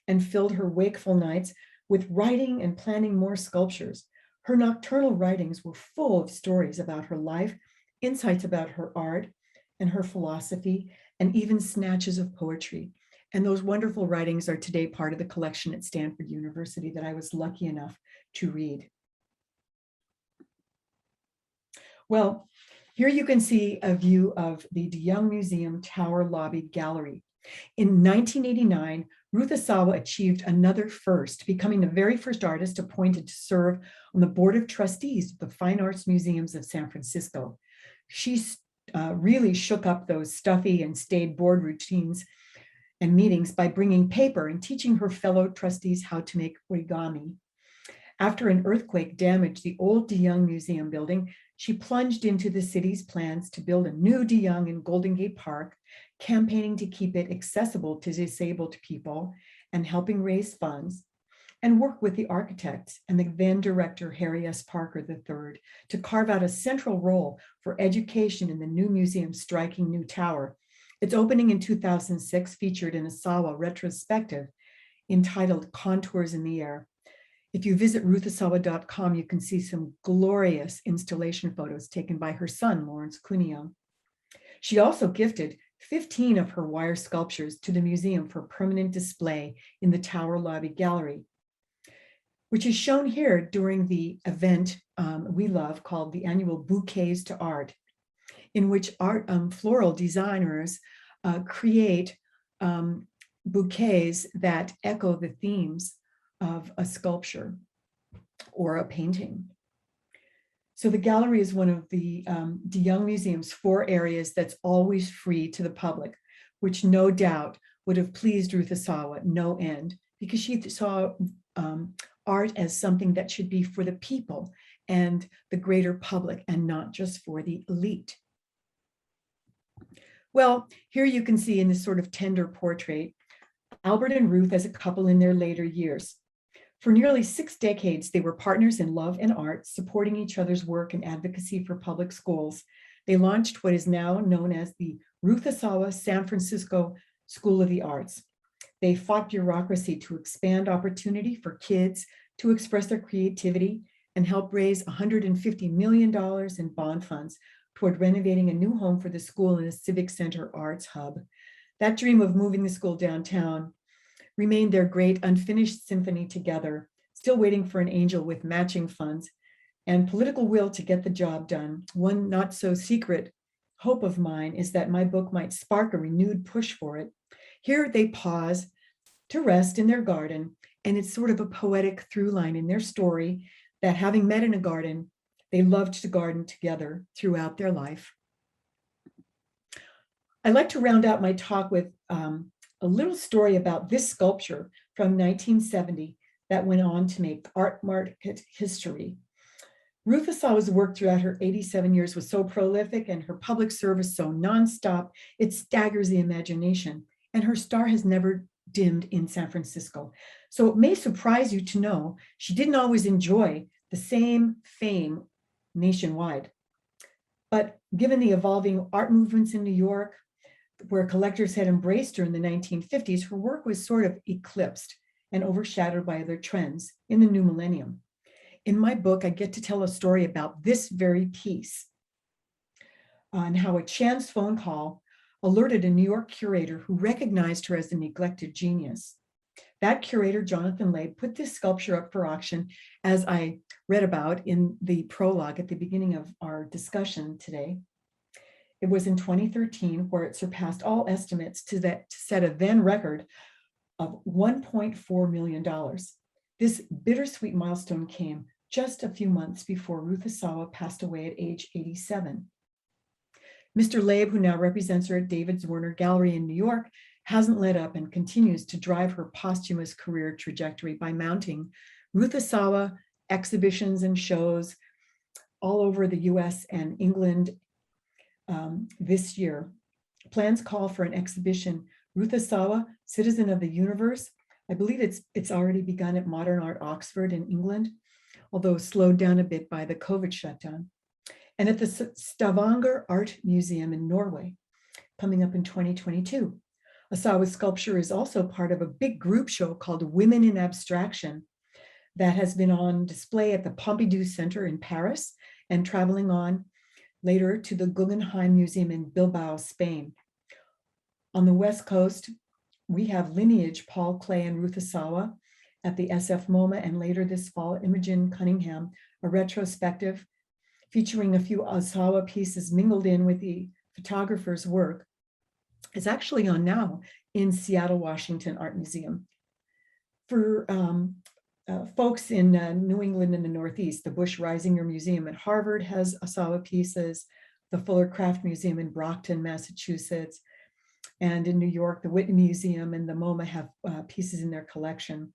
and filled her wakeful nights with writing and planning more sculptures. Her nocturnal writings were full of stories about her life, insights about her art and her philosophy, and even snatches of poetry. And those wonderful writings are today part of the collection at Stanford University that I was lucky enough to read. Well, here you can see a view of the DeYoung Museum Tower Lobby Gallery. In 1989, Ruth Asawa achieved another first, becoming the very first artist appointed to serve on the Board of Trustees of the Fine Arts Museums of San Francisco. She really shook up those stuffy and staid board routines and meetings by bringing paper and teaching her fellow trustees how to make origami. After an earthquake damaged the old DeYoung Museum building, she plunged into the city's plans to build a new DeYoung in Golden Gate Park, campaigning to keep it accessible to disabled people and helping raise funds, and work with the architects and the then director Harry S. Parker III to carve out a central role for education in the new museum's striking new tower. Its opening in 2006 featured an Asawa retrospective entitled Contours in the Air. If you visit ruthasawa.com, you can see some glorious installation photos taken by her son, Lawrence Cuneo. She also gifted 15 of her wire sculptures to the museum for permanent display in the Tower Lobby Gallery, which is shown here during the event we love called the annual Bouquets to Art, in which floral designers create bouquets that echo the themes of a sculpture or a painting. So the gallery is one of the DeYoung Museum's 4 areas that's always free to the public, which no doubt would have pleased Ruth Asawa no end, because she saw art as something that should be for the people and the greater public and not just for the elite. Well, here you can see in this sort of tender portrait, Albert and Ruth as a couple in their later years. For nearly 6 decades, they were partners in love and art, supporting each other's work and advocacy for public schools. They launched what is now known as the Ruth Asawa San Francisco School of the Arts. They fought bureaucracy to expand opportunity for kids to express their creativity, and helped raise $150 million in bond funds toward renovating a new home for the school and a civic center arts hub. That dream of moving the school downtown remained their great unfinished symphony together, still waiting for an angel with matching funds and political will to get the job done. One not so secret hope of mine is that my book might spark a renewed push for it. Here they pause to rest in their garden, and it's sort of a poetic through line in their story that having met in a garden, they loved to garden together throughout their life. I'd like to round out my talk with a little story about this sculpture from 1970 that went on to make art market history. Ruth Asawa's work throughout her 87 years was so prolific and her public service so nonstop, it staggers the imagination, and her star has never dimmed in San Francisco. So it may surprise you to know she didn't always enjoy the same fame nationwide. But given the evolving art movements in New York, where collectors had embraced her in the 1950s, her work was sort of eclipsed and overshadowed by other trends in the new millennium. In my book, I get to tell a story about this very piece and how a chance phone call alerted a New York curator who recognized her as a neglected genius. That curator, Jonathan Labe, put this sculpture up for auction, as I read about in the prologue at the beginning of our discussion today. It was in 2013 where it surpassed all estimates to set a then record of $1.4 million. This bittersweet milestone came just a few months before Ruth Asawa passed away at age 87. Mr. Labe, who now represents her at David Zwirner Gallery in New York, hasn't let up and continues to drive her posthumous career trajectory by mounting Ruth Asawa exhibitions and shows all over the US and England this year. Plans call for an exhibition, Ruth Asawa, Citizen of the Universe. I believe it's already begun at Modern Art Oxford in England, although slowed down a bit by the COVID shutdown. And at the Stavanger Art Museum in Norway, coming up in 2022. Asawa's sculpture is also part of a big group show called Women in Abstraction that has been on display at the Pompidou Center in Paris and traveling on later to the Guggenheim Museum in Bilbao, Spain. On the West Coast, we have Lineage, Paul Klee and Ruth Asawa at the SF MoMA, and later this fall, Imogen Cunningham, a retrospective featuring a few Asawa pieces mingled in with the photographer's work. It's actually on now in Seattle, Washington Art Museum. For folks in New England and the Northeast, the Bush Reisinger Museum at Harvard has Asawa pieces, the Fuller Craft Museum in Brockton, Massachusetts, and in New York, the Whitney Museum and the MoMA have pieces in their collection.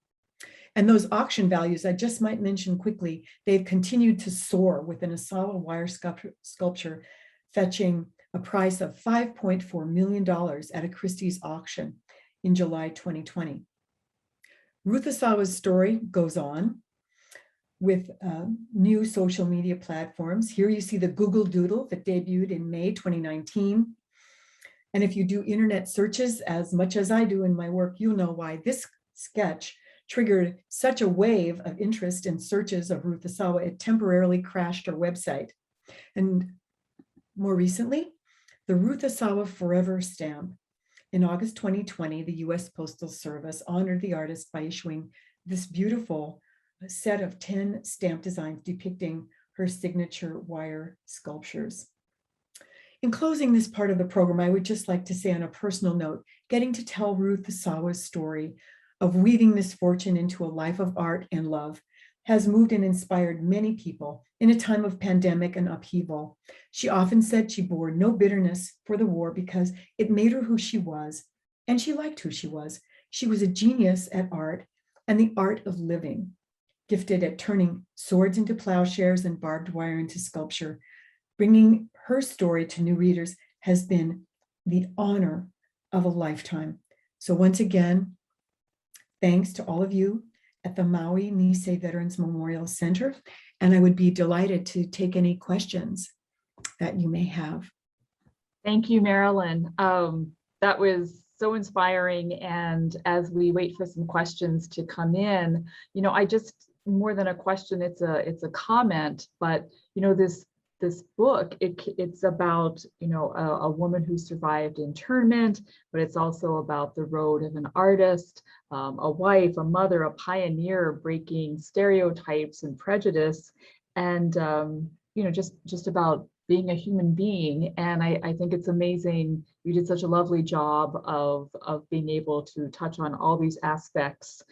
And those auction values, I just might mention quickly, they've continued to soar, with an Asawa wire sculpture fetching a price of $5.4 million at a Christie's auction in July 2020. Ruth Asawa's story goes on with new social media platforms. Here you see the Google Doodle that debuted in May 2019. And if you do internet searches as much as I do in my work, you'll know why this sketch triggered such a wave of interest in searches of Ruth Asawa, it temporarily crashed her website. And more recently, the Ruth Asawa Forever stamp. In August 2020, the US Postal Service honored the artist by issuing this beautiful set of 10 stamp designs depicting her signature wire sculptures. In closing this part of the program, I would just like to say on a personal note, getting to tell Ruth Asawa's story of weaving misfortune into a life of art and love has moved and inspired many people in a time of pandemic and upheaval. She often said she bore no bitterness for the war because it made her who she was, and she liked who she was. She was a genius at art and the art of living, gifted at turning swords into plowshares and barbed wire into sculpture. Bringing her story to new readers has been the honor of a lifetime. So once again, thanks to all of you at the Maui Nisei Veterans Memorial Center, and I would be delighted to take any questions that you may have. Thank you, Marilyn. That was so inspiring. And as we wait for some questions to come in, I just more than a question, it's a comment, but this book, it's about a woman who survived internment, but it's also about the road of an artist, a wife, a mother, a pioneer, breaking stereotypes and prejudice, and just about being a human being. And I think it's amazing. You did such a lovely job of being able to touch on all these aspects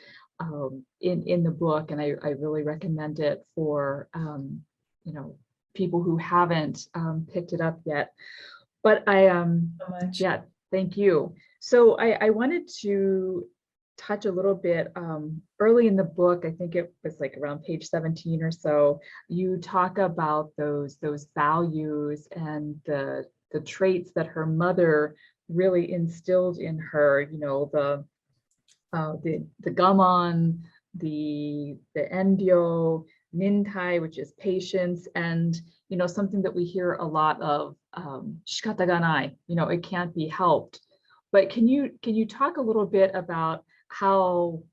in the book, and I really recommend it for people who haven't picked it up yet. But So much. yeah, thank you. So I wanted to touch a little bit early in the book. I think it was like around page 17 or so. You talk about those values and the traits that her mother really instilled in her. The gaman, the enryo, nintai, which is patience, and something that we hear a lot of, shikata ga nai, it can't be helped. But can you talk a little bit about how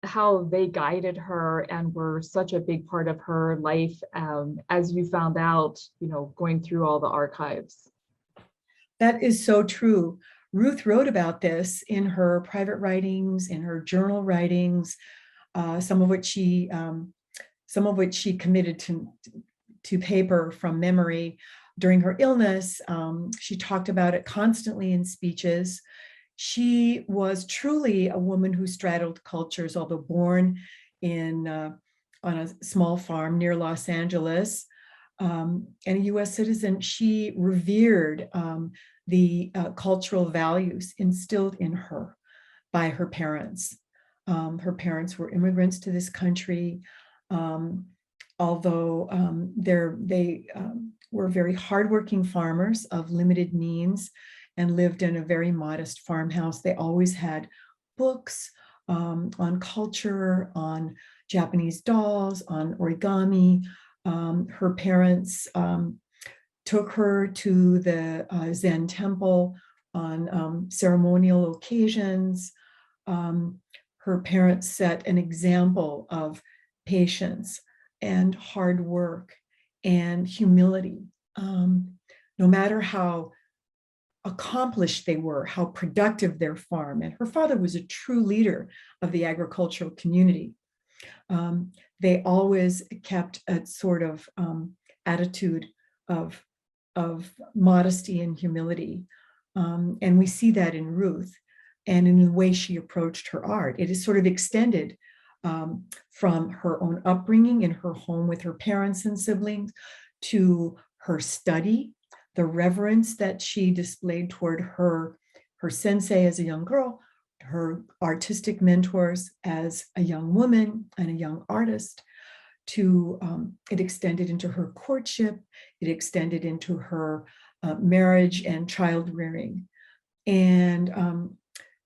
how they guided her and were such a big part of her life, as you found out, going through all the archives? That is so true. Ruth wrote about this in her private writings, in her journal writings, some of which she committed to paper from memory during her illness. She talked about it constantly in speeches. She was truly a woman who straddled cultures, although born on a small farm near Los Angeles, and a US citizen. She revered the cultural values instilled in her by her parents. Her parents were immigrants to this country, although they were very hardworking farmers of limited means and lived in a very modest farmhouse. They always had books on culture, on Japanese dolls, on origami. Her parents took her to the Zen temple on ceremonial occasions. Her parents set an example of patience and hard work and humility. No matter how accomplished they were, how productive their farm. And her father was a true leader of the agricultural community. They always kept a sort of attitude of modesty and humility. And we see that in Ruth and in the way she approached her art. It is sort of extended from her own upbringing in her home with her parents and siblings to her study, the reverence that she displayed toward her sensei as a young girl, her artistic mentors as a young woman and a young artist, to it extended into her courtship, it extended into her marriage and child rearing. And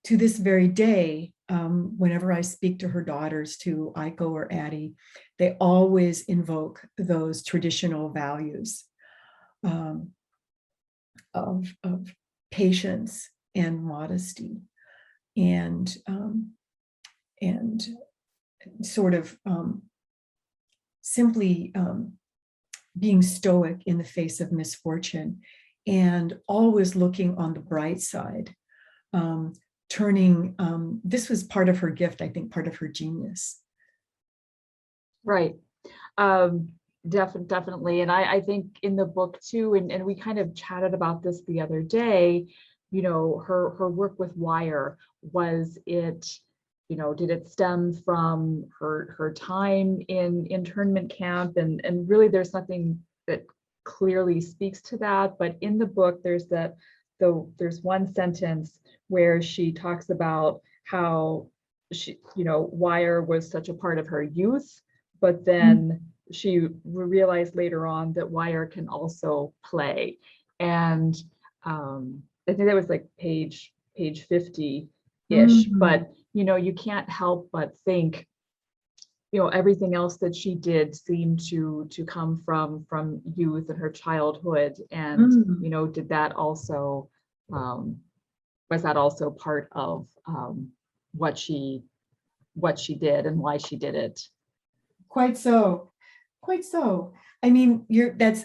to this very day, whenever I speak to her daughters, to Aiko or Addie, they always invoke those traditional values of patience and modesty, and sort of simply being stoic in the face of misfortune, and always looking on the bright side. This was part of her gift, I think, part of her genius. Right. Definitely. And I think in the book too, and we kind of chatted about this the other day, her work with wire, was it, did it stem from her time in internment camp? And really there's nothing that clearly speaks to that, but in the book there's one sentence where she talks about how wire was such a part of her youth, but then she realized later on that wire can also play. And I think that was like page 50-ish, but you can't help but think, everything else that she did seemed to come from youth and her childhood. And did that also was that also part of what she did and why she did it? Quite so. Quite so. I mean, that's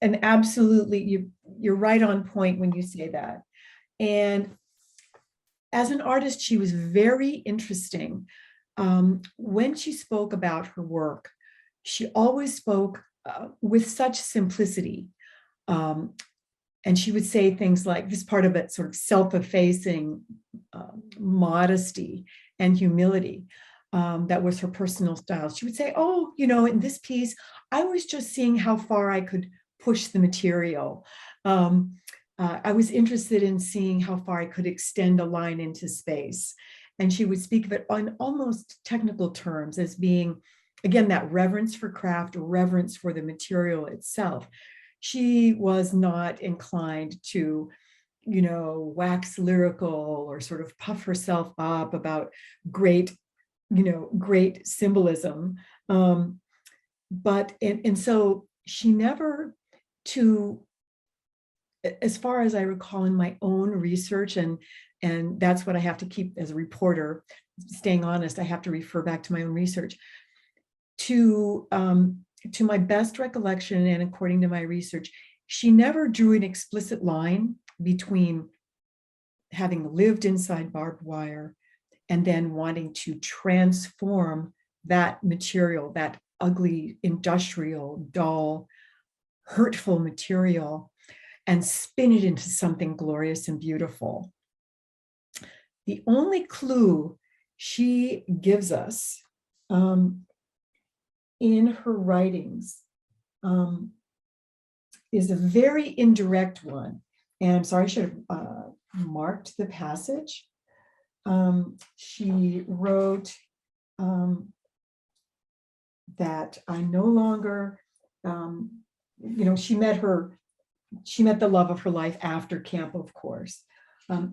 an absolutely, you're right on point when you say that. And as an artist, she was very interesting. When she spoke about her work, she always spoke with such simplicity. Um, and she would say things like this part of it, sort of self-effacing modesty and humility. That was her personal style. She would say, oh, in this piece, I was just seeing how far I could push the material. I was interested in seeing how far I could extend a line into space. And she would speak of it on almost technical terms as being, again, that reverence for craft, reverence for the material itself. She was not inclined to, wax lyrical or sort of puff herself up about great symbolism. And so she never, as far as I recall in my own research, and that's what I have to keep as a reporter, staying honest, I have to refer back to my own research. To my best recollection, and according to my research, she never drew an explicit line between having lived inside barbed wire and then wanting to transform that material, that ugly, industrial, dull, hurtful material, and spin it into something glorious and beautiful. The only clue she gives us in her writings is a very indirect one. And I'm sorry, I should have marked the passage. She wrote that I no longer, she met the love of her life after camp, of course.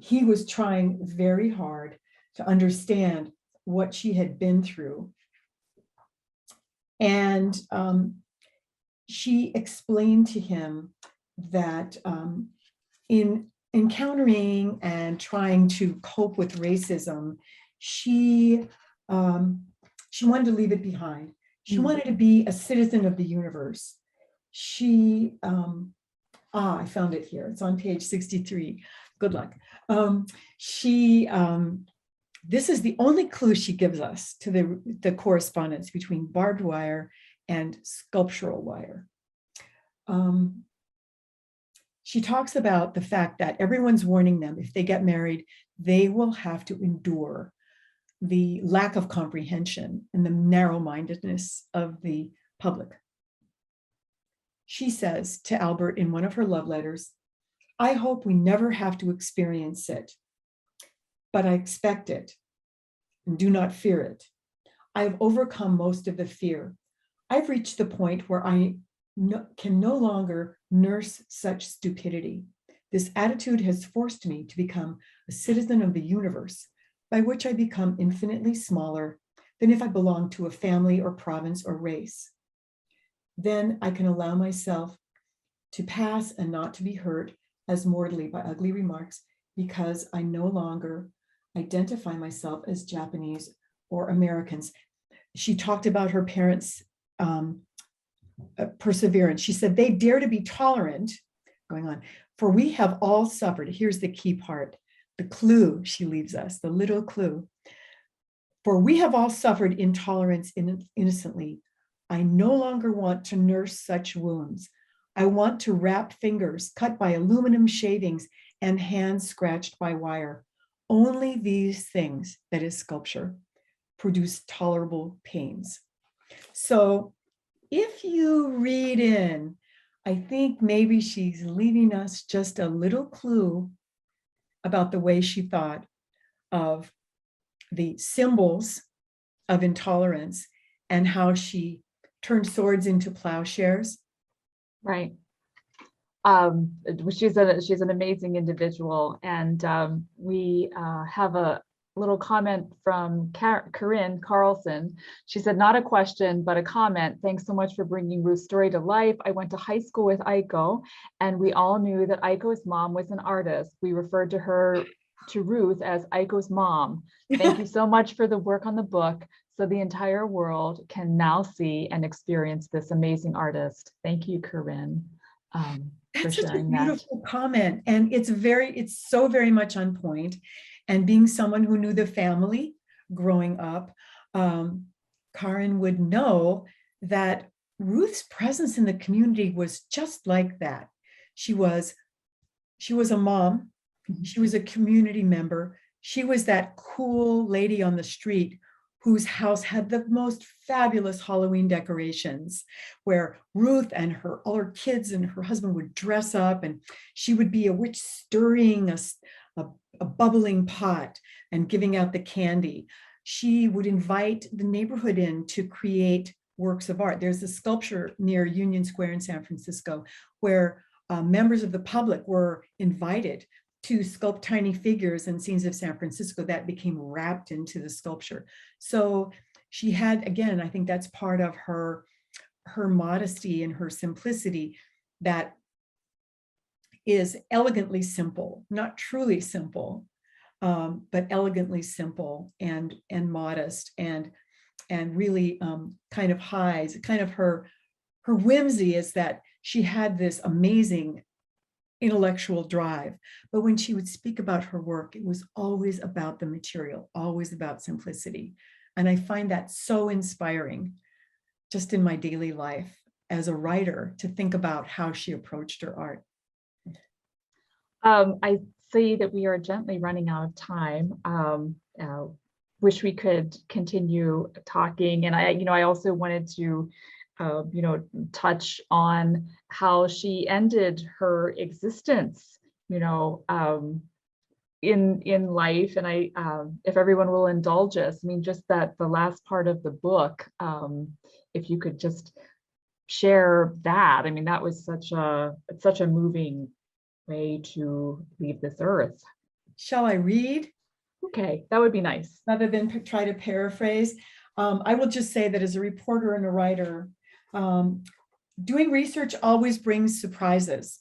He was trying very hard to understand what she had been through. And she explained to him that in encountering and trying to cope with racism, she wanted to leave it behind. She wanted to be a citizen of the universe. I found it here. It's on page 63. Good luck. This is the only clue she gives us to the correspondence between barbed wire and sculptural wire. She talks about the fact that everyone's warning them if they get married, they will have to endure the lack of comprehension and the narrow-mindedness of the public. She says to Albert in one of her love letters, I hope we never have to experience it, but I expect it and do not fear it. I have overcome most of the fear. I've reached the point where I can no longer nurse such stupidity. This attitude has forced me to become a citizen of the universe, by which I become infinitely smaller than if I belonged to a family or province or race. Then I can allow myself to pass and not to be hurt as mortally by ugly remarks, because I no longer identify myself as Japanese or Americans. She talked about her parents' perseverance. She said, they dare to be tolerant, going on, for we have all suffered. Here's the key part, the clue she leaves us, the little clue. For we have all suffered intolerance innocently. I no longer want to nurse such wounds. I want to wrap fingers cut by aluminum shavings and hands scratched by wire. Only these things, that is sculpture, produce tolerable pains. So if you read in, I think maybe she's leaving us just a little clue about the way she thought of the symbols of intolerance and how she turned swords into plowshares. Right. She's an amazing individual, and we have a little comment from Corinne Carlson. She said, not a question, but a comment. Thanks so much for bringing Ruth's story to life. I went to high school with Aiko, and we all knew that Aiko's mom was an artist. We referred to Ruth as Aiko's mom. Thank you so much for the work on the book. so the entire world can now see and experience this amazing artist. Thank you, Corinne, for That's such a sharing that. beautiful comment. And it's so very much on point. And being someone who knew the family growing up, Karen would know that Ruth's presence in the community was just like that. She was a mom. She was a community member. She was that cool lady on the street whose house had the most fabulous Halloween decorations, where Ruth and all her kids and her husband would dress up, and she would be a witch stirring a bubbling pot and giving out the candy. She would invite the neighborhood in to create works of art. There's a sculpture near Union Square in San Francisco where members of the public were invited to sculpt tiny figures and scenes of San Francisco that became wrapped into the sculpture. So she had, again, I think that's part of her modesty and her simplicity that is elegantly simple, not truly simple, but elegantly simple and modest and really kind of highs. Kind of her whimsy is that she had this amazing intellectual drive, but when she would speak about her work, it was always about the material, always about simplicity. And I find that so inspiring just in my daily life as a writer to think about how she approached her art. I see that we are gently running out of time. Wish we could continue talking. And I also wanted to touch on how she ended her existence, in life. And if everyone will indulge us, just that the last part of the book, if you could just share that. That was such a moving way to leave this earth. Shall I read? Okay, that would be nice. Rather than try to paraphrase. I will just say that as a reporter and a writer, doing research always brings surprises.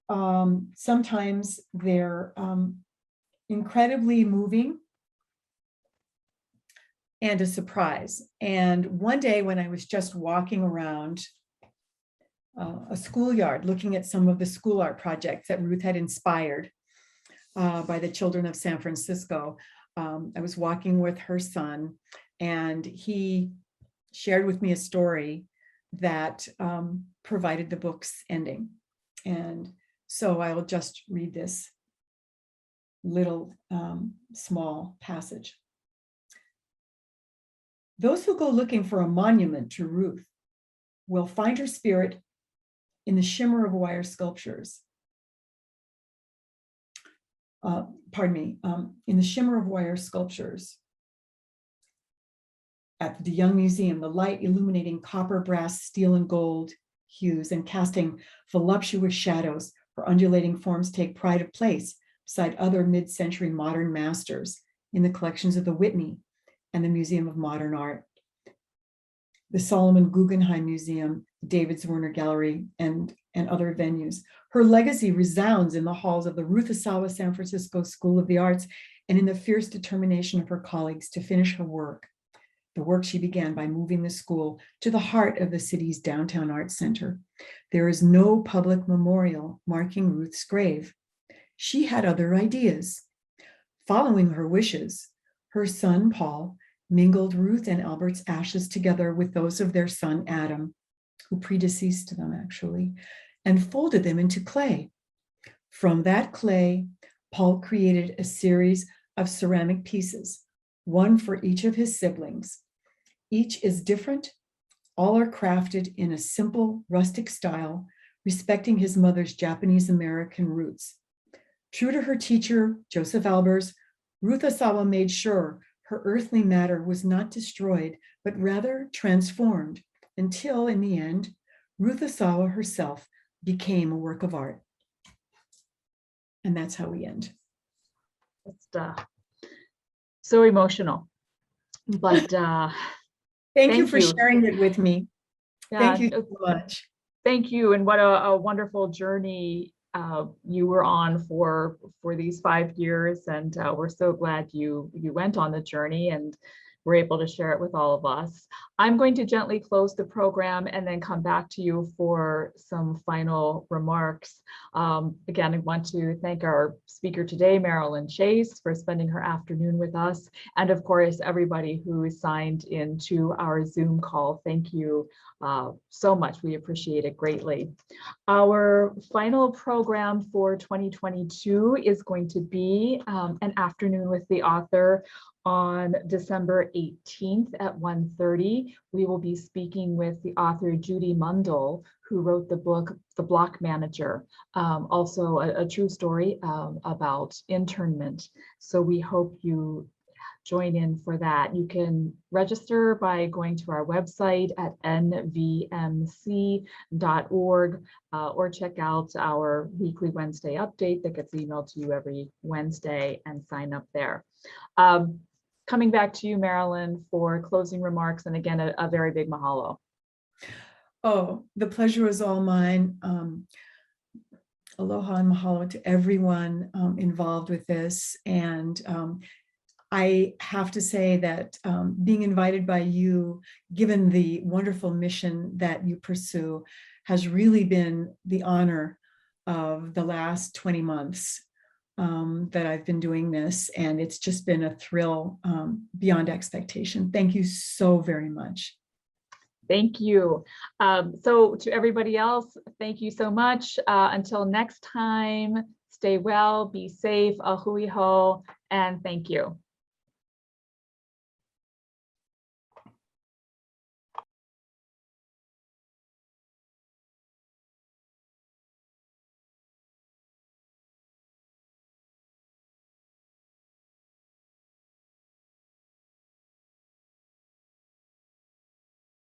Sometimes they're incredibly moving and a surprise. And one day when I was just walking around a schoolyard, looking at some of the school art projects that Ruth had inspired by the children of San Francisco, I was walking with her son, and he shared with me a story that provided the book's ending. And so I will just read this little small passage. Those who go looking for a monument to Ruth will find her spirit in the shimmer of wire sculptures. In the shimmer of wire sculptures at the Young Museum, the light illuminating copper, brass, steel, and gold hues and casting voluptuous shadows. Her undulating forms take pride of place beside other mid-century modern masters in the collections of the Whitney and the Museum of Modern Art, the Solomon Guggenheim Museum, David Zwirner Gallery, and other venues. Her legacy resounds in the halls of the Ruth Asawa San Francisco School of the Arts and in the fierce determination of her colleagues to finish her work. The work she began by moving the school to the heart of the city's downtown arts center. There is no public memorial marking Ruth's grave. She had other ideas. Following her wishes, her son, Paul, mingled Ruth and Albert's ashes together with those of their son, Adam, who predeceased them actually, and folded them into clay. From that clay, Paul created a series of ceramic pieces, one for each of his siblings. Each is different. All are crafted in a simple, rustic style, respecting his mother's Japanese-American roots. True to her teacher, Joseph Albers, Ruth Asawa made sure her earthly matter was not destroyed, but rather transformed until, in the end, Ruth Asawa herself became a work of art. And that's how we end. It's so emotional, but thank you for sharing it with me. Yeah, thank you so much. Thank you, and what a wonderful journey you were on for these 5 years, and we're so glad you went on the journey, and were able to share it with all of us. I'm going to gently close the program and then come back to you for some final remarks. Again, I want to thank our speaker today, Marilyn Chase, for spending her afternoon with us. And of course, everybody who signed into our Zoom call. Thank you so much. We appreciate it greatly. Our final program for 2022 is going to be an afternoon with the author on December 18th at 1:30. We will be speaking with the author Judy Mundell, who wrote the book, The Block Manager, also a true story about internment. So we hope you join in for that. You can register by going to our website at nvmc.org or check out our weekly Wednesday update that gets emailed to you every Wednesday and sign up there. Coming back to you, Marilyn, for closing remarks, and again, a very big mahalo. Oh, the pleasure was all mine. Aloha and mahalo to everyone involved with this. And I have to say that being invited by you, given the wonderful mission that you pursue, has really been the honor of the last 20 months that I've been doing this. And it's just been a thrill beyond expectation. Thank you so very much. Thank you. So to everybody else, thank you so much. Until next time, stay well, be safe, a hui ho, and thank you.